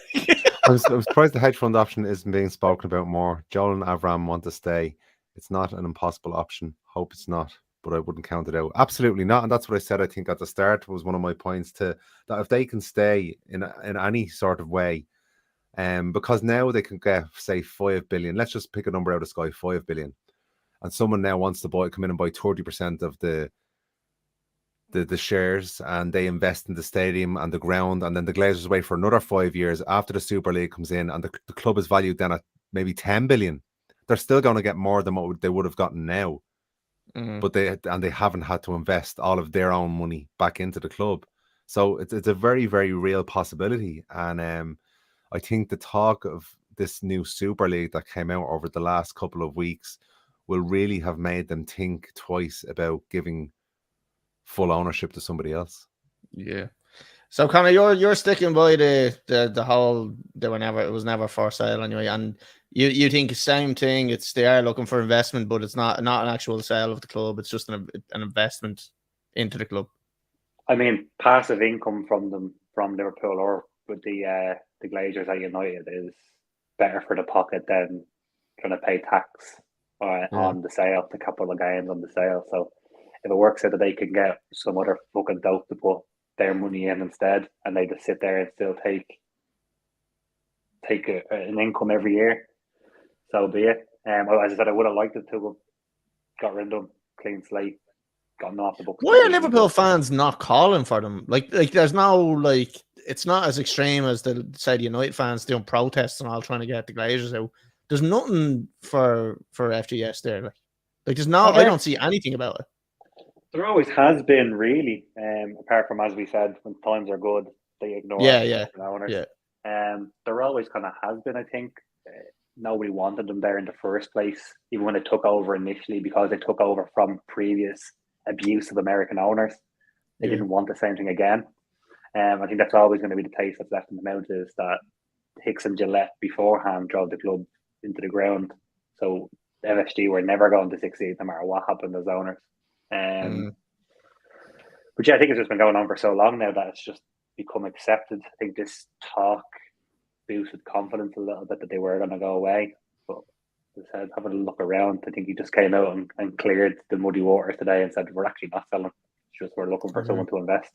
I'm surprised the hedge fund option isn't being spoken about more. Joel and Avram want to stay. It's not an impossible option. Hope it's not, but I wouldn't count it out. Absolutely not. And that's what I said, I think, at the start was one of my points that if they can stay in any sort of way, because now they can get, say, 5 billion. Let's just pick a number out of Sky, 5 billion. And someone now wants to come in and buy 30% of the shares, and they invest in the stadium and the ground, and then the Glazers wait for another 5 years after the Super League comes in, and the club is valued then at maybe 10 billion. They're still going to get more than what they would have gotten now, but they haven't had to invest all of their own money back into the club. So it's a very, very real possibility, and I think the talk of this new Super League that came out over the last couple of weeks will really have made them think twice about giving full ownership to somebody else. Yeah. So Conor, you're sticking by the whole it was never for sale anyway, and you think the same thing. They are looking for investment, but it's not an actual sale of the club. It's just an investment into the club. I mean, passive income from Liverpool or with the Glazers at United is better for the pocket than trying to pay tax on the sale, the couple of gains on the sale. So if it works out that they can get some other fucking dope to put their money in instead, and they just sit there and still take an income every year, so be it. As I said, I would have liked it to have got rid of them, clean slate, gotten off the books. Why are Liverpool fans not calling for them? Like there's no it's not as extreme as the United fans doing protests and all trying to get the Glazers out. There's nothing for FGS there. Like there's no. I don't see anything about it. There always has been, really. Apart from, as we said, when times are good, they ignore owners. Yeah. There always kind of has been, I think. Nobody wanted them there in the first place, even when they took over initially, because they took over from previous abuse of American owners. They didn't want the same thing again. I think that's always going to be the taste that's left in the mouth, is that Hicks and Gillette beforehand drove the club into the ground. So FSG were never going to succeed no matter what happened as owners. But yeah, I think it's just been going on for so long now that it's just become accepted. I think this talk boosted confidence a little bit that they were going to go away. But as I said, having a look around, I think he just came out and cleared the muddy waters today and said, we're actually not selling. It's just we're looking for someone to invest.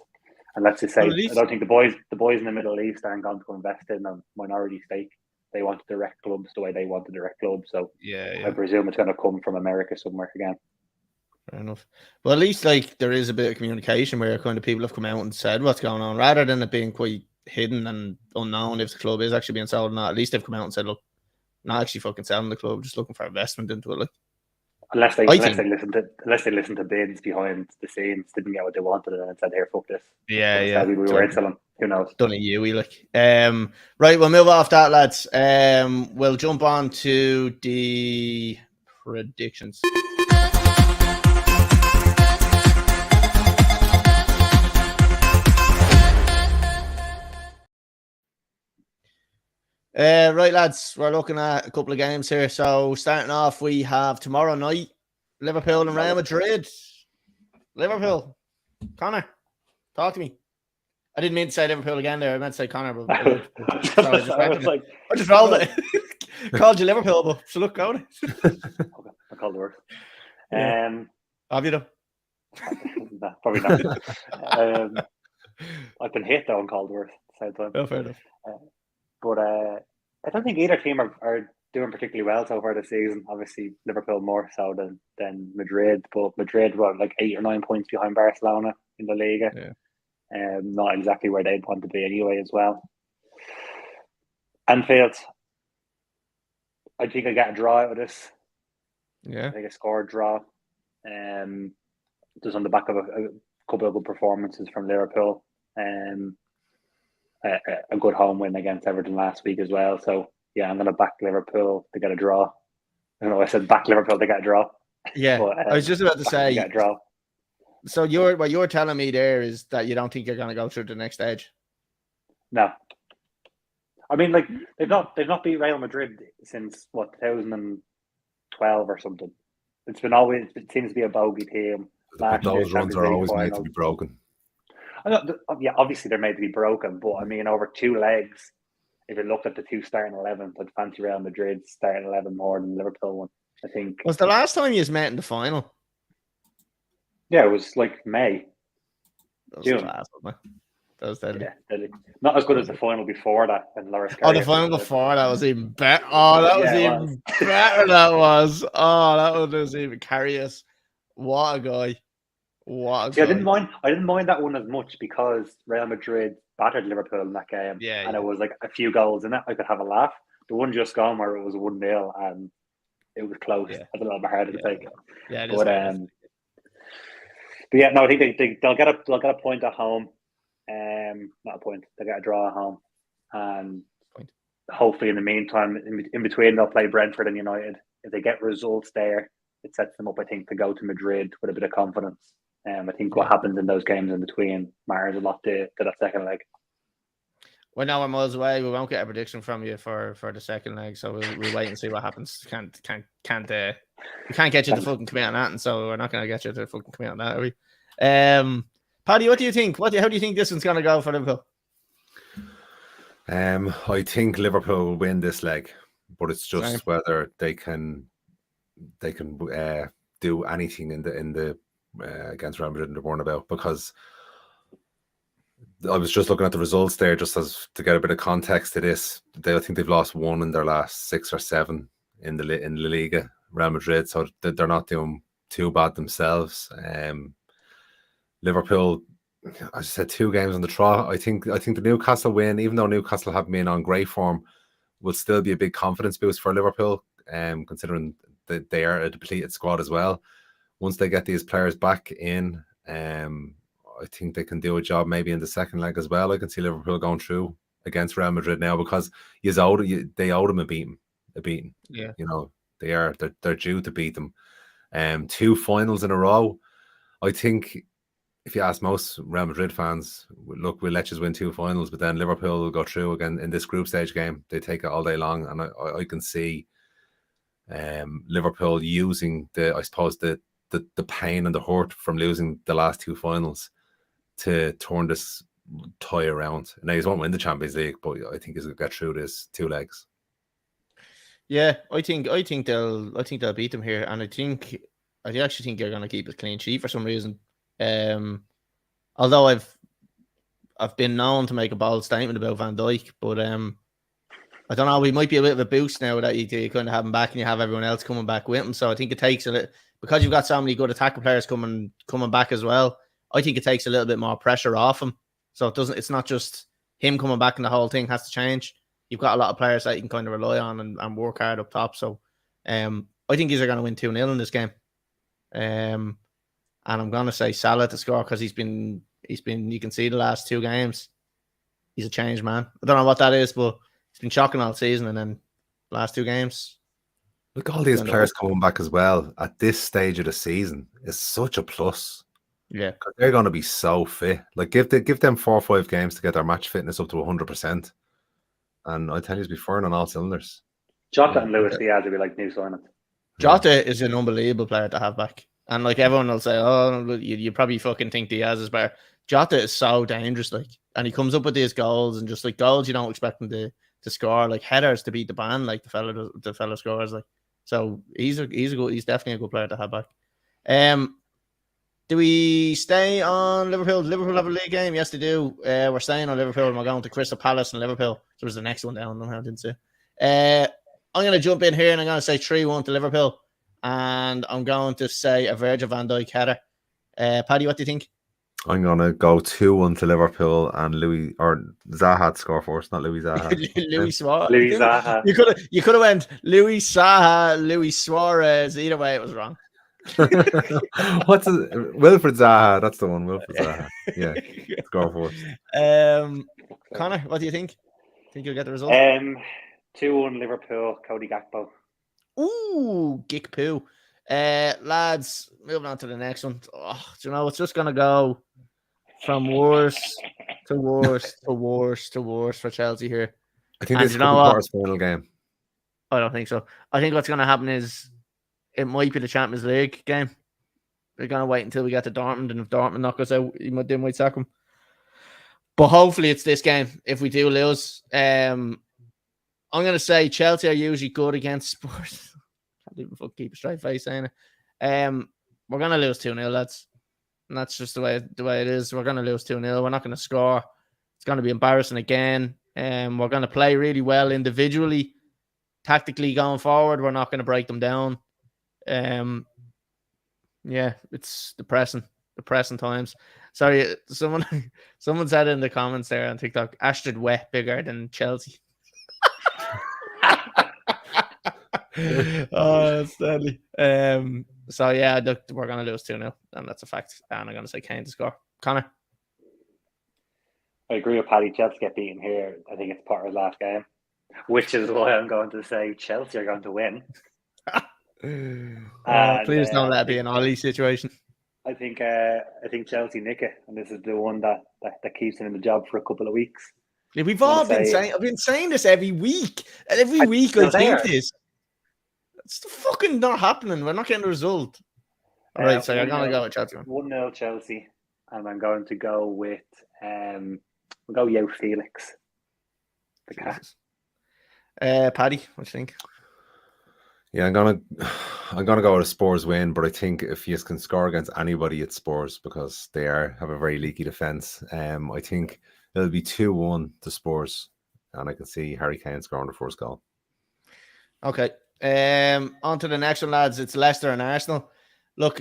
And let's just say, I don't think the boys in the Middle East aren't going to invest in a minority stake. They want direct clubs the way they want the direct club. So I presume it's going to come from America somewhere again. Fair enough. Well, at least there is a bit of communication where kind of people have come out and said what's going on, rather than it being quite hidden and unknown if the club is actually being sold or not. At least they've come out and said, look, not actually fucking selling the club, just looking for investment into it. Like, unless they listen to bids behind the scenes, didn't get what they wanted, and said, "Here, fuck this." We weren't selling. Who knows? Done it, you like. Right, we'll move off that, lads. We'll jump on to the predictions. Right, lads, we're looking at a couple of games here. So starting off, we have tomorrow night, Liverpool and Real Madrid. Liverpool. Connor, talk to me. I didn't mean to say Liverpool again there. I meant to say Connor, but so I just rolled it. Called you Liverpool, but so look, go on. I called the worst. Yeah. Have you though? Nah, probably not. I've been hit though and called the worst at the same time. Oh, fair enough. But I don't think either team are doing particularly well so far this season. Obviously, Liverpool more so than Madrid, but Madrid were like 8 or 9 points behind Barcelona in the Liga. Yeah. Not exactly where they'd want to be anyway as well. Anfield, I think I get a draw out of this. Yeah. I think a score draw. Just on the back of a couple of good performances from Liverpool. A good home win against Everton last week as well. So yeah, I'm going to back Liverpool to get a draw. I don't know. I said back Liverpool to get a draw. Yeah, but, I was just about to say get a draw. So what you're telling me there is that you don't think you're going to go through the next stage? No. I mean, like they've not beat Real Madrid since 2012 or something. It seems to be a bogey team. Those runs are always made to be broken. Yeah, obviously they're made to be broken, but I mean, over 2 legs, if you look at the 2 starting 11, I'd fancy Real Madrid starting 11 more than Liverpool one. I think. Was the last time you met in the final? Yeah, it was like May. That was class, wasn't it? That was deadly. Yeah, deadly. Not as good as the final before that. And the final before that was even better. Oh, that was even better. That was. Oh, that was even Karius. What a guy. See, I didn't mind that one as much because Real Madrid battered Liverpool in that game. Yeah, and it was like a few goals in it. I could have a laugh. The one just gone where it was 1-0 and it was close. Yeah. That's a little bit harder to take. Yeah, it is. But yeah, no, I think they'll get a point at home. Not a point. They get a draw at home, and hopefully in the meantime, in between, they'll play Brentford and United. If they get results there, it sets them up, I think, to go to Madrid with a bit of confidence. I think what happens in those games in between matters a lot to that second leg. Well, now we're miles away. We won't get a prediction from you for the second leg, so we'll wait and see what happens. We can't get you to fucking commit on that, and so we're not going to get you to fucking commit on that, are we? Paddy, what do you think? How do you think this one's going to go for Liverpool? I think Liverpool will win this leg, but it's just whether they can do anything in the against Real Madrid in the Bernabeu, because I was just looking at the results there just as to get a bit of context to this. I think they've lost 1 in their last 6 or 7 in the Liga, Real Madrid, so they're not doing too bad themselves. Liverpool, as I said, 2 games on the trot. I think the Newcastle win, even though Newcastle have been on great form, will still be a big confidence boost for Liverpool, considering that they are a depleted squad as well. Once they get these players back in, I think they can do a job maybe in the second leg as well. I can see Liverpool going through against Real Madrid now because they owed them a beating. Yeah, you know they're due to beat them. 2 finals in a row. I think if you ask most Real Madrid fans, look, we'll let you win 2 finals, but then Liverpool will go through again in this group stage game. They take it all day long, and I can see Liverpool using the pain and the hurt from losing the last 2 finals to turn this tie around. Now, he won't win the Champions League, but I think he's going to get through this 2 legs. Yeah, I think they'll beat them here, and I actually think they're going to keep a clean sheet for some reason. Although I've been known to make a bold statement about Van Dijk, but I don't know. We might be a bit of a boost now that you kind of have him back and you have everyone else coming back with him. So I think it takes a little, because you've got so many good attacking players coming back as well. I think it takes a little bit more pressure off him. So it's not just him coming back and the whole thing has to change. You've got a lot of players that you can kind of rely on and work hard up top. So I think he's going to win 2-0 in this game. And I'm going to say Salah to score because he's been, you can see the last 2 games, he's a changed man. I don't know what that is, but he's been shocking all season, and then last 2 games. Look, all these players coming back as well at this stage of the season is such a plus. Yeah, because they're going to be so fit. Like give them 4 or 5 games to get their match fitness up to 100%, and I tell you, be firing on all cylinders. Jota and Luis Diaz would be like new signings. Jota is an unbelievable player to have back. And like everyone will say, oh, you probably fucking think Diaz is better. Jota is so dangerous, like, and he comes up with these goals and just like goals you don't expect him to score, like headers to beat the band, like the fella scores, like. So he's definitely a good player to have back. Do we stay on Liverpool? Liverpool have a league game? Yes, they do. We're staying on Liverpool and we're going to Crystal Palace and Liverpool. There was the next one down. I didn't see. I'm going to jump in here and I'm going to say 3-1 to Liverpool. And I'm going to say a Virgil van Dijk header. Paddy, what do you think? I'm going to go 2-1 to Liverpool and Zaha to score first, not Louis Zaha. Louis Zaha. You could have went Louis Zaha, Louis Suarez. Either way, it was wrong. Wilfred Zaha? That's the one. Wilfred Zaha. Yeah, score first. Connor, what do you think? Think you'll get the result? 2-1 Liverpool. Cody Gakpo. Ooh, Gikpoo. Lads, moving on to the next one. Oh, do you know, it's just gonna go from worse to worse to worse to worse for Chelsea here. I think this is the quarter-final game. I don't think so. I think what's gonna happen is it might be the Champions League game. They're gonna wait until we get to Dortmund, and if Dortmund knock us out, they might sack them. But hopefully it's this game. If we do lose, I'm gonna say Chelsea are usually good against Spurs. Can't even fucking keep a straight face saying it. We're gonna lose 2-0, lads. And that's just the way it is. We're gonna lose 2-0. We're not gonna score. It's gonna be embarrassing again. We're gonna play really well individually, tactically going forward. We're not gonna break them down. Yeah, it's depressing times. Sorry, someone said in the comments there on TikTok, Astrid Wet bigger than Chelsea. Oh, that's deadly. So yeah, look, we're gonna lose 2-0, and that's a fact. And I'm gonna say Kane to score. Connor, I agree with Paddy. Chelsea get beaten here. I think it's Potter's last game, which is why I'm going to say Chelsea are going to win. Please don't let it be an Ollie situation. I think Chelsea nick it, and this is the one that keeps them in the job for a couple of weeks. Yeah, we've all been saying. I've been saying this every week. Every week I think this. It's fucking not happening. We're not getting the result. All right, so I'm gonna go with Chelsea. 1-0 Chelsea, and I'm going to go with we'll go Yo Felix. The cat. Paddy, what do you think? Yeah, I'm gonna go with a Spurs win, but I think if you can score against anybody, it's Spurs because they have a very leaky defense. I think it'll be 2-1 to Spurs, and I can see Harry Kane scoring the first goal. Okay. On to the next one, lads. It's Leicester and Arsenal. Look,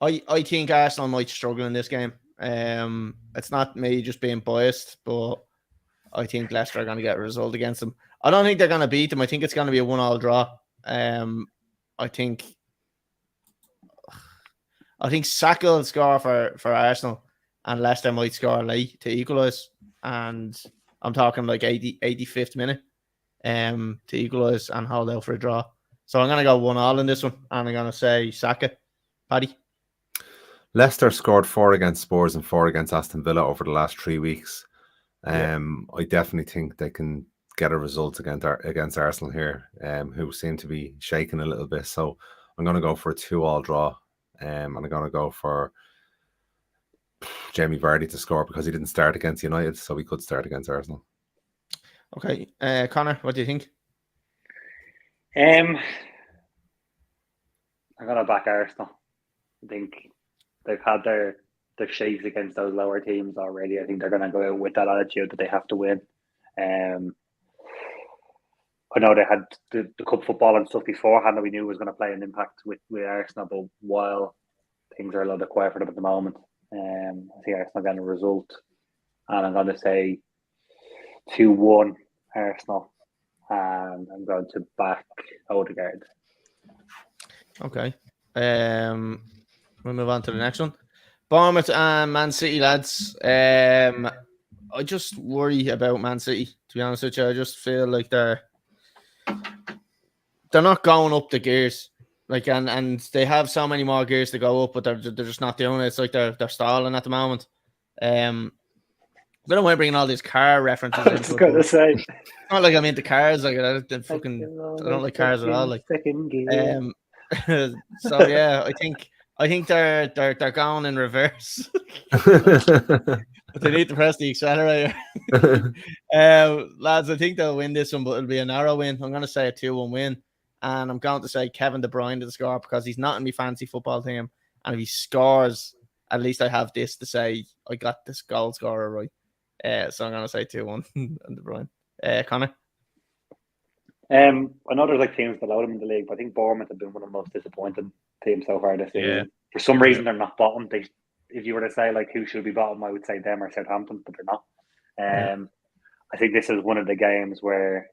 I think Arsenal might struggle in this game. It's not me just being biased, but I think Leicester are going to get a result against them. I don't think they're going to beat them. I think it's going to be a 1-1 draw. I think Saka will score for Arsenal, and Leicester might score late to equalise. And I'm talking like 85th minute. To equalise and hold out for a draw. So I'm going to go 1-1 in this one, and I'm going to say Saka. Paddy? Leicester scored 4 against Spurs and 4 against Aston Villa over the last 3 weeks. I definitely think they can get a result against Arsenal here, who seem to be shaking a little bit. So I'm going to go for a 2-2 draw, and I'm going to go for Jamie Vardy to score because he didn't start against United, so he could start against Arsenal. Okay, Connor, what do you think? I'm gonna back Arsenal. I think they've had their shakes against those lower teams already. I think they're gonna go out with that attitude that they have to win. I know they had the cup football and stuff beforehand that we knew was going to play an impact with Arsenal, but while things are a little bit quiet for them at the moment, I think Arsenal getting a result, and I'm going to say 2-1 Arsenal, and I'm going to back Odegaard. Okay. We'll move on to the next one. Bournemouth and Man City, lads. I just worry about Man City, to be honest with you. I just feel like they're not going up the gears. Like and they have so many more gears to go up, but they're just not doing it. It's like they're stalling at the moment. I don't mind bringing all these car references I was into it. going to But say. it's not like I'm into cars. Like I don't like cars at all. Like so yeah, I think they're going in reverse. But they need to press the accelerator. Lads, I think they'll win this one, but it'll be a narrow win. I'm going to say a 2-1 win. And I'm going to say Kevin De Bruyne to score because he's not in my fancy football team. And if he scores, at least I have this to say I got this goal scorer right. So I'm going to say 2-1 and De Bruyne. Connor? I know there's like teams below them in the league, but I think Bournemouth have been one of the most disappointing teams so far this season. Yeah. For some reason, they're not bottom. If you were to say like who should be bottom, I would say them or Southampton, but they're not. I think this is one of the games where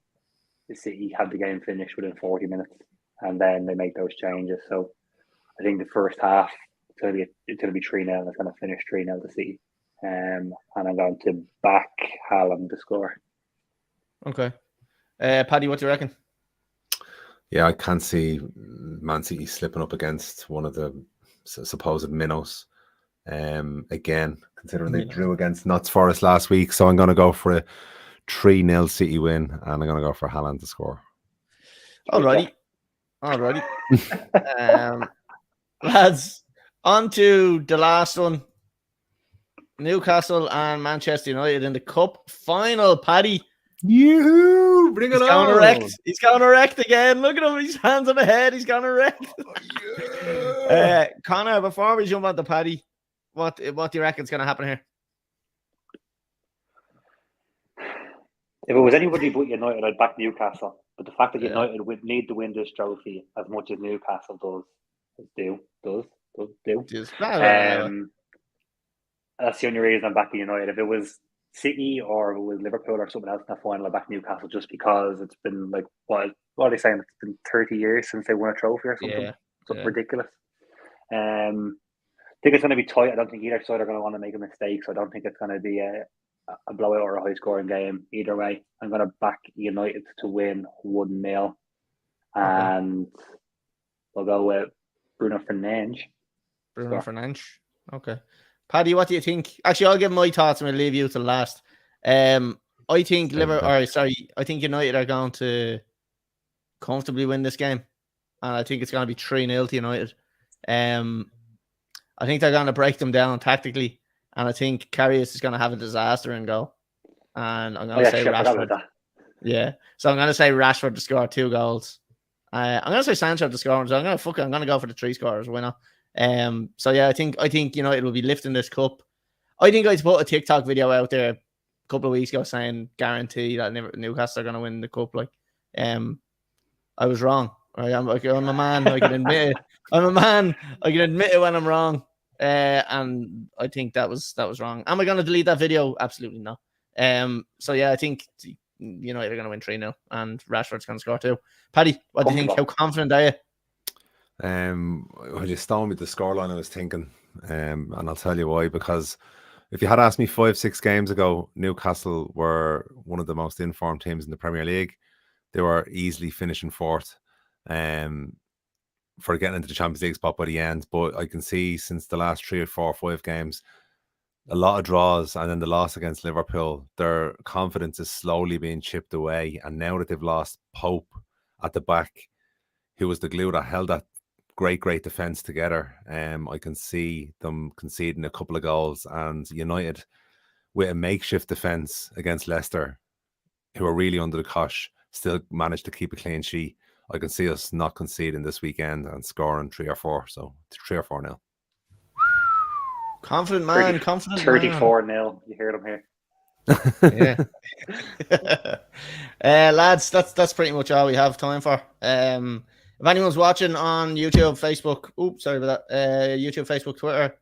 the City had the game finished within 40 minutes, and then they make those changes. So I think the first half it's going to be 3-0, and it's going to finish 3-0 to City. And I'm going to back Haaland to score. Okay. Paddy, what do you reckon? Yeah, I can't see Man City slipping up against one of the supposed minnows. Again, considering they drew against Notts Forest last week, so I'm going to go for a 3-0 City win, and I'm going to go for Haaland to score. Alrighty. Lads, on to the last one. Newcastle and Manchester United in the cup final. Paddy. Yoo-hoo! Bring it on! He's going erect again. Look at him. His hands on the head. He's going erect. Connor, before we jump on to Paddy, what do you reckon is going to happen here? If it was anybody but United, I'd back Newcastle. But the fact that United would need to win this trophy as much as Newcastle does. That's the only reason I'm backing United. If it was City or if it was Liverpool or something else in the final, I'd back Newcastle just because it's been like, what are they saying? It's been 30 years since they won a trophy or something. Something ridiculous. I think it's going to be tight. I don't think either side are going to want to make a mistake, so I don't think it's going to be a blowout or a high-scoring game either way. I'm going to back United to win 1-0, and we'll go with Bruno Fernandes. Okay. Paddy, what do you think? Actually, I'll give my thoughts and we'll leave you to last. I think I think United are going to comfortably win this game, and I think it's going to be 3-0 to United. I think they're going to break them down tactically, and I think Karius is going to have a disaster in goal. And I'm going to say Rashford. Yeah, so I'm going to say Rashford to score 2 goals. I'm going to say Sancho to score. So I'm going to go for the 3 scorers. Why not? So yeah, I think United will be lifting this cup. I think I put a TikTok video out there a couple of weeks ago saying guarantee that Newcastle are going to win the cup. Like, I was wrong. Right? I'm a man. I can admit it. I'm a man. I can admit it when I'm wrong. And I think that was wrong. Am I going to delete that video? Absolutely not. So yeah, I think United are going to win 3-0 and Rashford's going to score 2. Paddy, what do you think? How confident are you? When you stoned me the scoreline, I was thinking, and I'll tell you why. Because if you had asked me 5-6 games ago, Newcastle were one of the most informed teams in the Premier League. They were easily finishing 4th, for getting into the Champions League spot by the end. But I can see since the last 3 or 4 or 5 games, a lot of draws, and then the loss against Liverpool, their confidence is slowly being chipped away. And now that they've lost Pope at the back, who was the glue that held that great defense together, I can see them conceding a couple of goals, and United with a makeshift defense against Leicester, who are really under the cosh, still managed to keep a clean sheet. I can see us not conceding this weekend and scoring 3 or 4. So 3 or 4 now. Confident man, confident 34-0. You heard him here. Yeah. Lads, that's pretty much all we have time for. If anyone's watching on YouTube, Facebook, YouTube, Facebook, Twitter,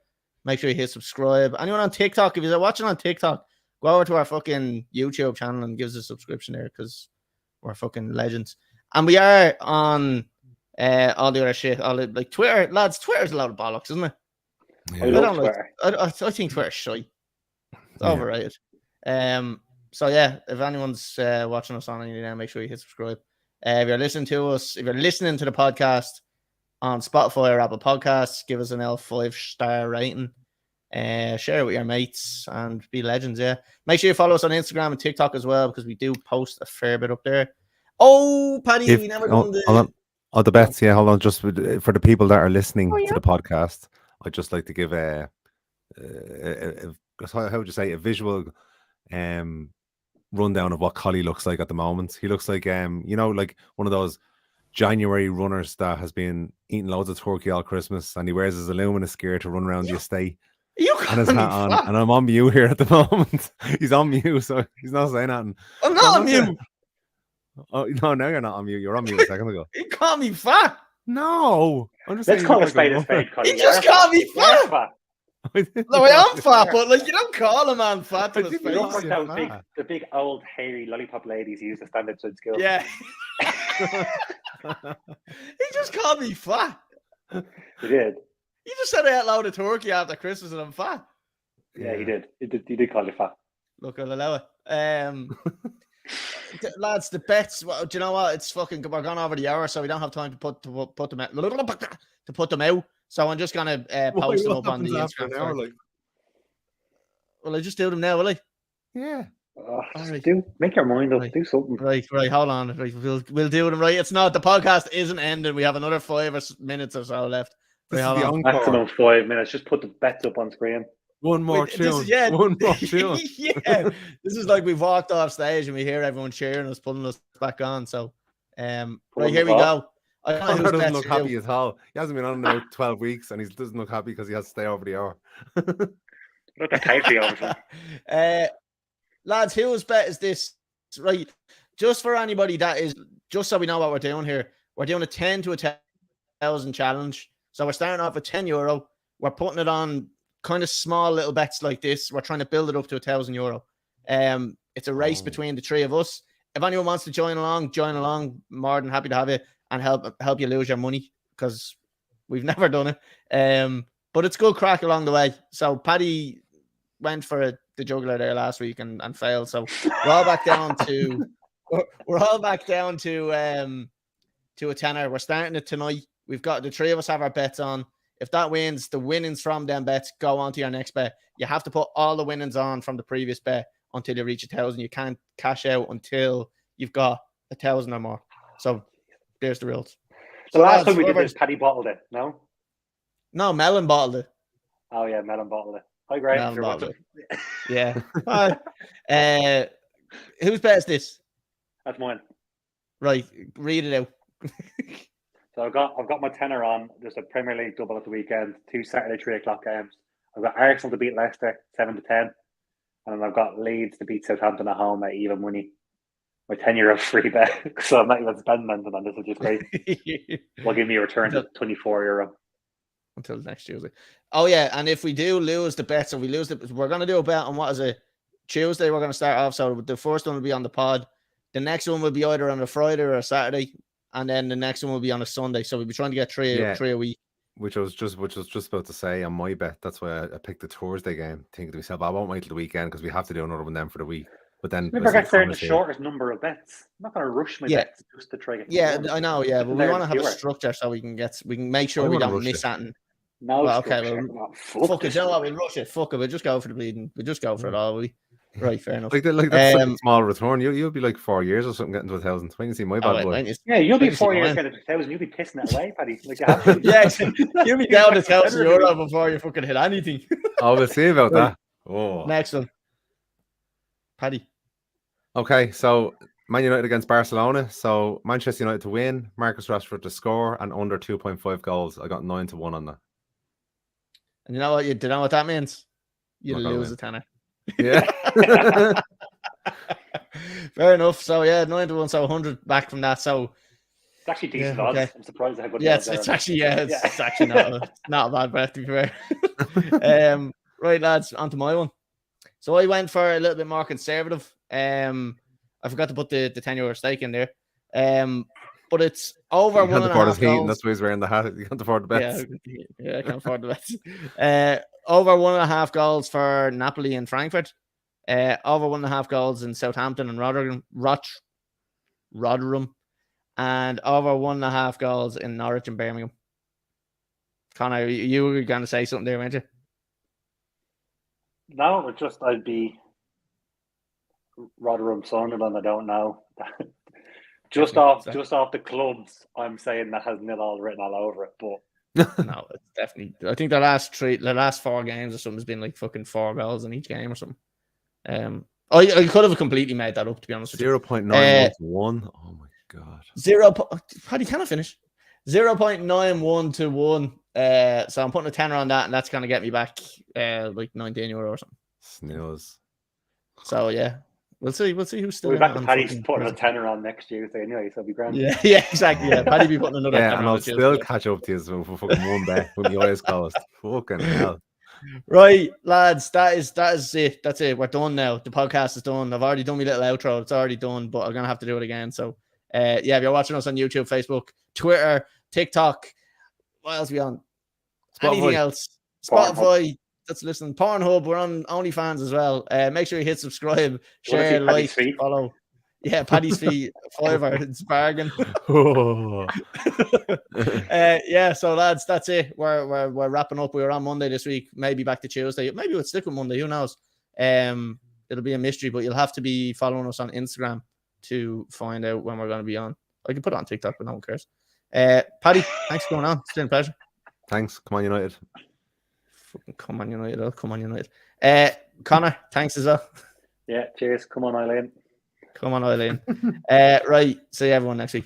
make sure you hit subscribe. Anyone on TikTok, if you're watching on TikTok, go over to our fucking YouTube channel and give us a subscription there because we're fucking legends. And we are on all the other shit, like Twitter. Lads, Twitter's a lot of bollocks, isn't it? Yeah. I love Twitter. I think Twitter's shy. It's overrated. So yeah, if anyone's watching us on any now, make sure you hit subscribe. If you're listening to us, if you're listening to the podcast on Spotify or Apple Podcasts, give us an L5-star rating. Share it with your mates and be legends. Yeah, make sure you follow us on Instagram and TikTok as well, because we do post a fair bit up there. Oh, Paddy, we never done the. Hold on. The bets, yeah. Hold on, just for the people that are listening to the podcast, I'd just like to give how would you say, a visual rundown of what Collie looks like at the moment. He looks like like one of those January runners that has been eating loads of turkey all Christmas, and he wears his aluminum gear to run around the estate. And his hat on, and I'm on mute here at the moment. He's on mute, so he's not saying nothing. I'm not on mute. Oh no, now you're not on mute. You're on mute a second ago. You call me fat. No, I'm just Let's saying call a spade a spade, Colin. You just call me fat. No, I am fat, but like, you don't call a man fat to his face. You look like the big old hairy lollipop ladies who used to stand outside school. Yeah. He just called me fat. He did. You just said I ate a load of turkey after Christmas and I'm fat. Yeah, he did. He did call you fat. Look, I'll allow it. Lads, the bets. Well, do you know what? It's fucking. We're gone over the hour, so we don't have time to put them out. To put them out. So I'm just gonna post them up on the Instagram. Will I just do them now? Will I? Yeah. Right. Make your mind up. Right. Do something. Right. Hold on. Right. We'll do them. Right. It's not. The podcast isn't ending. We have another 5 minutes or so left. Maximum 5 minutes. Just put the bets up on screen. One more tune. One more tune. Yeah. This is like we've walked off stage and we hear everyone cheering us, pulling us back on. So, right, here we go. Conor doesn't look happy at all. He hasn't been on in about 12 weeks and he doesn't look happy because he has to stay over the hour. Look at Patreon. Lads, whose bet is this? Right. Just for anybody that is, just so we know what we're doing here, we're doing a 10 to 1,000 challenge. So we're starting off with €10. We're putting it on kind of small little bets like this. We're trying to build it up to €1,000. It's a race between the three of us. If anyone wants to join along. More than happy to have you and help you lose your money, because we've never done it. But it's good crack along the way. So Paddy went for the juggler there last week and failed. So we're all back down to a tenner. We're starting it tonight. We've got the three of us have our bets on. If that wins, the winnings from them bets go on to your next bet. You have to put all the winnings on from the previous bet until you reach 1,000. You can't cash out until you've got 1,000 or more. So there's the rules. The last time we did this, Paddy bottled it. No, Melon bottled it. Oh yeah, Melon bottled it. Hi, Graham. Yeah. Whose bet is this? That's mine. Right, read it out. So I've got my tenner on. There's a Premier League double at the weekend. 2 Saturday 3 o'clock games. I've got Arsenal to beat Leicester 7-10, and then I've got Leeds to beat Southampton at home at even money. My €10 free bet, so I'm not even spending anything on this, which is great. Will give me a return to €24 until next Tuesday. Oh yeah, and if we do lose the bet, so we lose we're going to do a bet on what is it? Tuesday. We're going to start off. So the first one will be on the pod. The next one will be either on a Friday or a Saturday, and then the next one will be on a Sunday. So we'll be trying to get three a week. Which I was just about to say on my bet. That's why I picked the Thursday game. Thinking to myself, I won't wait till the weekend because we have to do another one then for the week. But then never get there in the shortest number of bets. I'm not going to rush my bets just to try. I know. Yeah, but we want to have a structure so we can make sure we don't miss anything. No, well, okay. Well, fuck it. You know what? We'll rush it. Fuck it. We'll just go for the bleeding. We'll just go for it all. Right, fair enough. Like that's a small return. You'll be like 4 years or something getting to 1,000. When you see my bad boy. Yeah, you'll be 4 years getting to 1,000. You'll be pissing it away, Paddy. Like you have to. Yeah, you'll be down to €1,000 before you fucking hit anything. Oh, we'll see about that. Oh, next one, Paddy. Okay, so Man United against Barcelona. So Manchester United to win, Marcus Rashford to score, and under 2.5 goals. I got 9-1 on that. And you know what? You know what that means? You lose a tenner. Yeah. Fair enough. So yeah, 9-1, so 100 back from that. So it's actually decent odds. Okay. I'm surprised how good. Yeah, it's actually it's actually not a bad bet, to be fair. Right, lads, on to my one. So I went for a little bit more conservative. I forgot to put the €10 stake in there. But it's over you 1.5 goals. Heat, that's why he's wearing the hat. You can't afford the bets. Yeah, I can't afford the bets. Over 1.5 goals for Napoli and Frankfurt. Over 1.5 goals in Southampton and Rotherham. And over 1.5 goals in Norwich and Birmingham. Conor, you were going to say something there, weren't you? No, it's just I'd be Rotherham Sunderland. I don't know. Just off the clubs, I'm saying that has nil all written all over it. But No, it's definitely. I think the last 4 games or something has been like fucking 4 goals in each game or something. I could have completely made that up, to be honest with you. 0.91 to 1. Oh my god. Paddy, can I finish? 0.91 to 1. So I'm putting a tenner on that, and that's gonna get me back like €19 or something. Snooze. So yeah. We'll see who's still we'll be back to on Paddy's fucking putting a prison. tenner on next Tuesday anyway, so it'll be grand. Yeah, exactly. Yeah, Paddy be putting another Yeah, tenner and on I'll the still Tuesday. catch up to you for fucking one bet when the eyes closed. Fucking hell. Right, lads, that is it. That's it. We're done now. The podcast is done. I've already done my little outro. It's already done, but I'm gonna have to do it again. So yeah, if you're watching us on YouTube, Facebook, Twitter, TikTok, what else are we on? Spotify. Anything else? Spotify. That's listening. Pornhub. We're on OnlyFans as well. Make sure you hit subscribe, share, like, follow. Yeah, Paddy's feet, $5. It's a bargain. Yeah, so lads, that's it. We're wrapping up. We were on Monday this week. Maybe back to Tuesday. Maybe we'll stick with Monday. Who knows? It'll be a mystery, but you'll have to be following us on Instagram to find out when we're going to be on. I can put it on TikTok, but no one cares. Paddy, thanks for coming on. It's been a pleasure. Thanks. Come on, United. Fucking come on, United. Oh, come on, United. Connor, thanks as well. Yeah, cheers. Come on, Eileen. Come on, Eileen. Right. See everyone next week.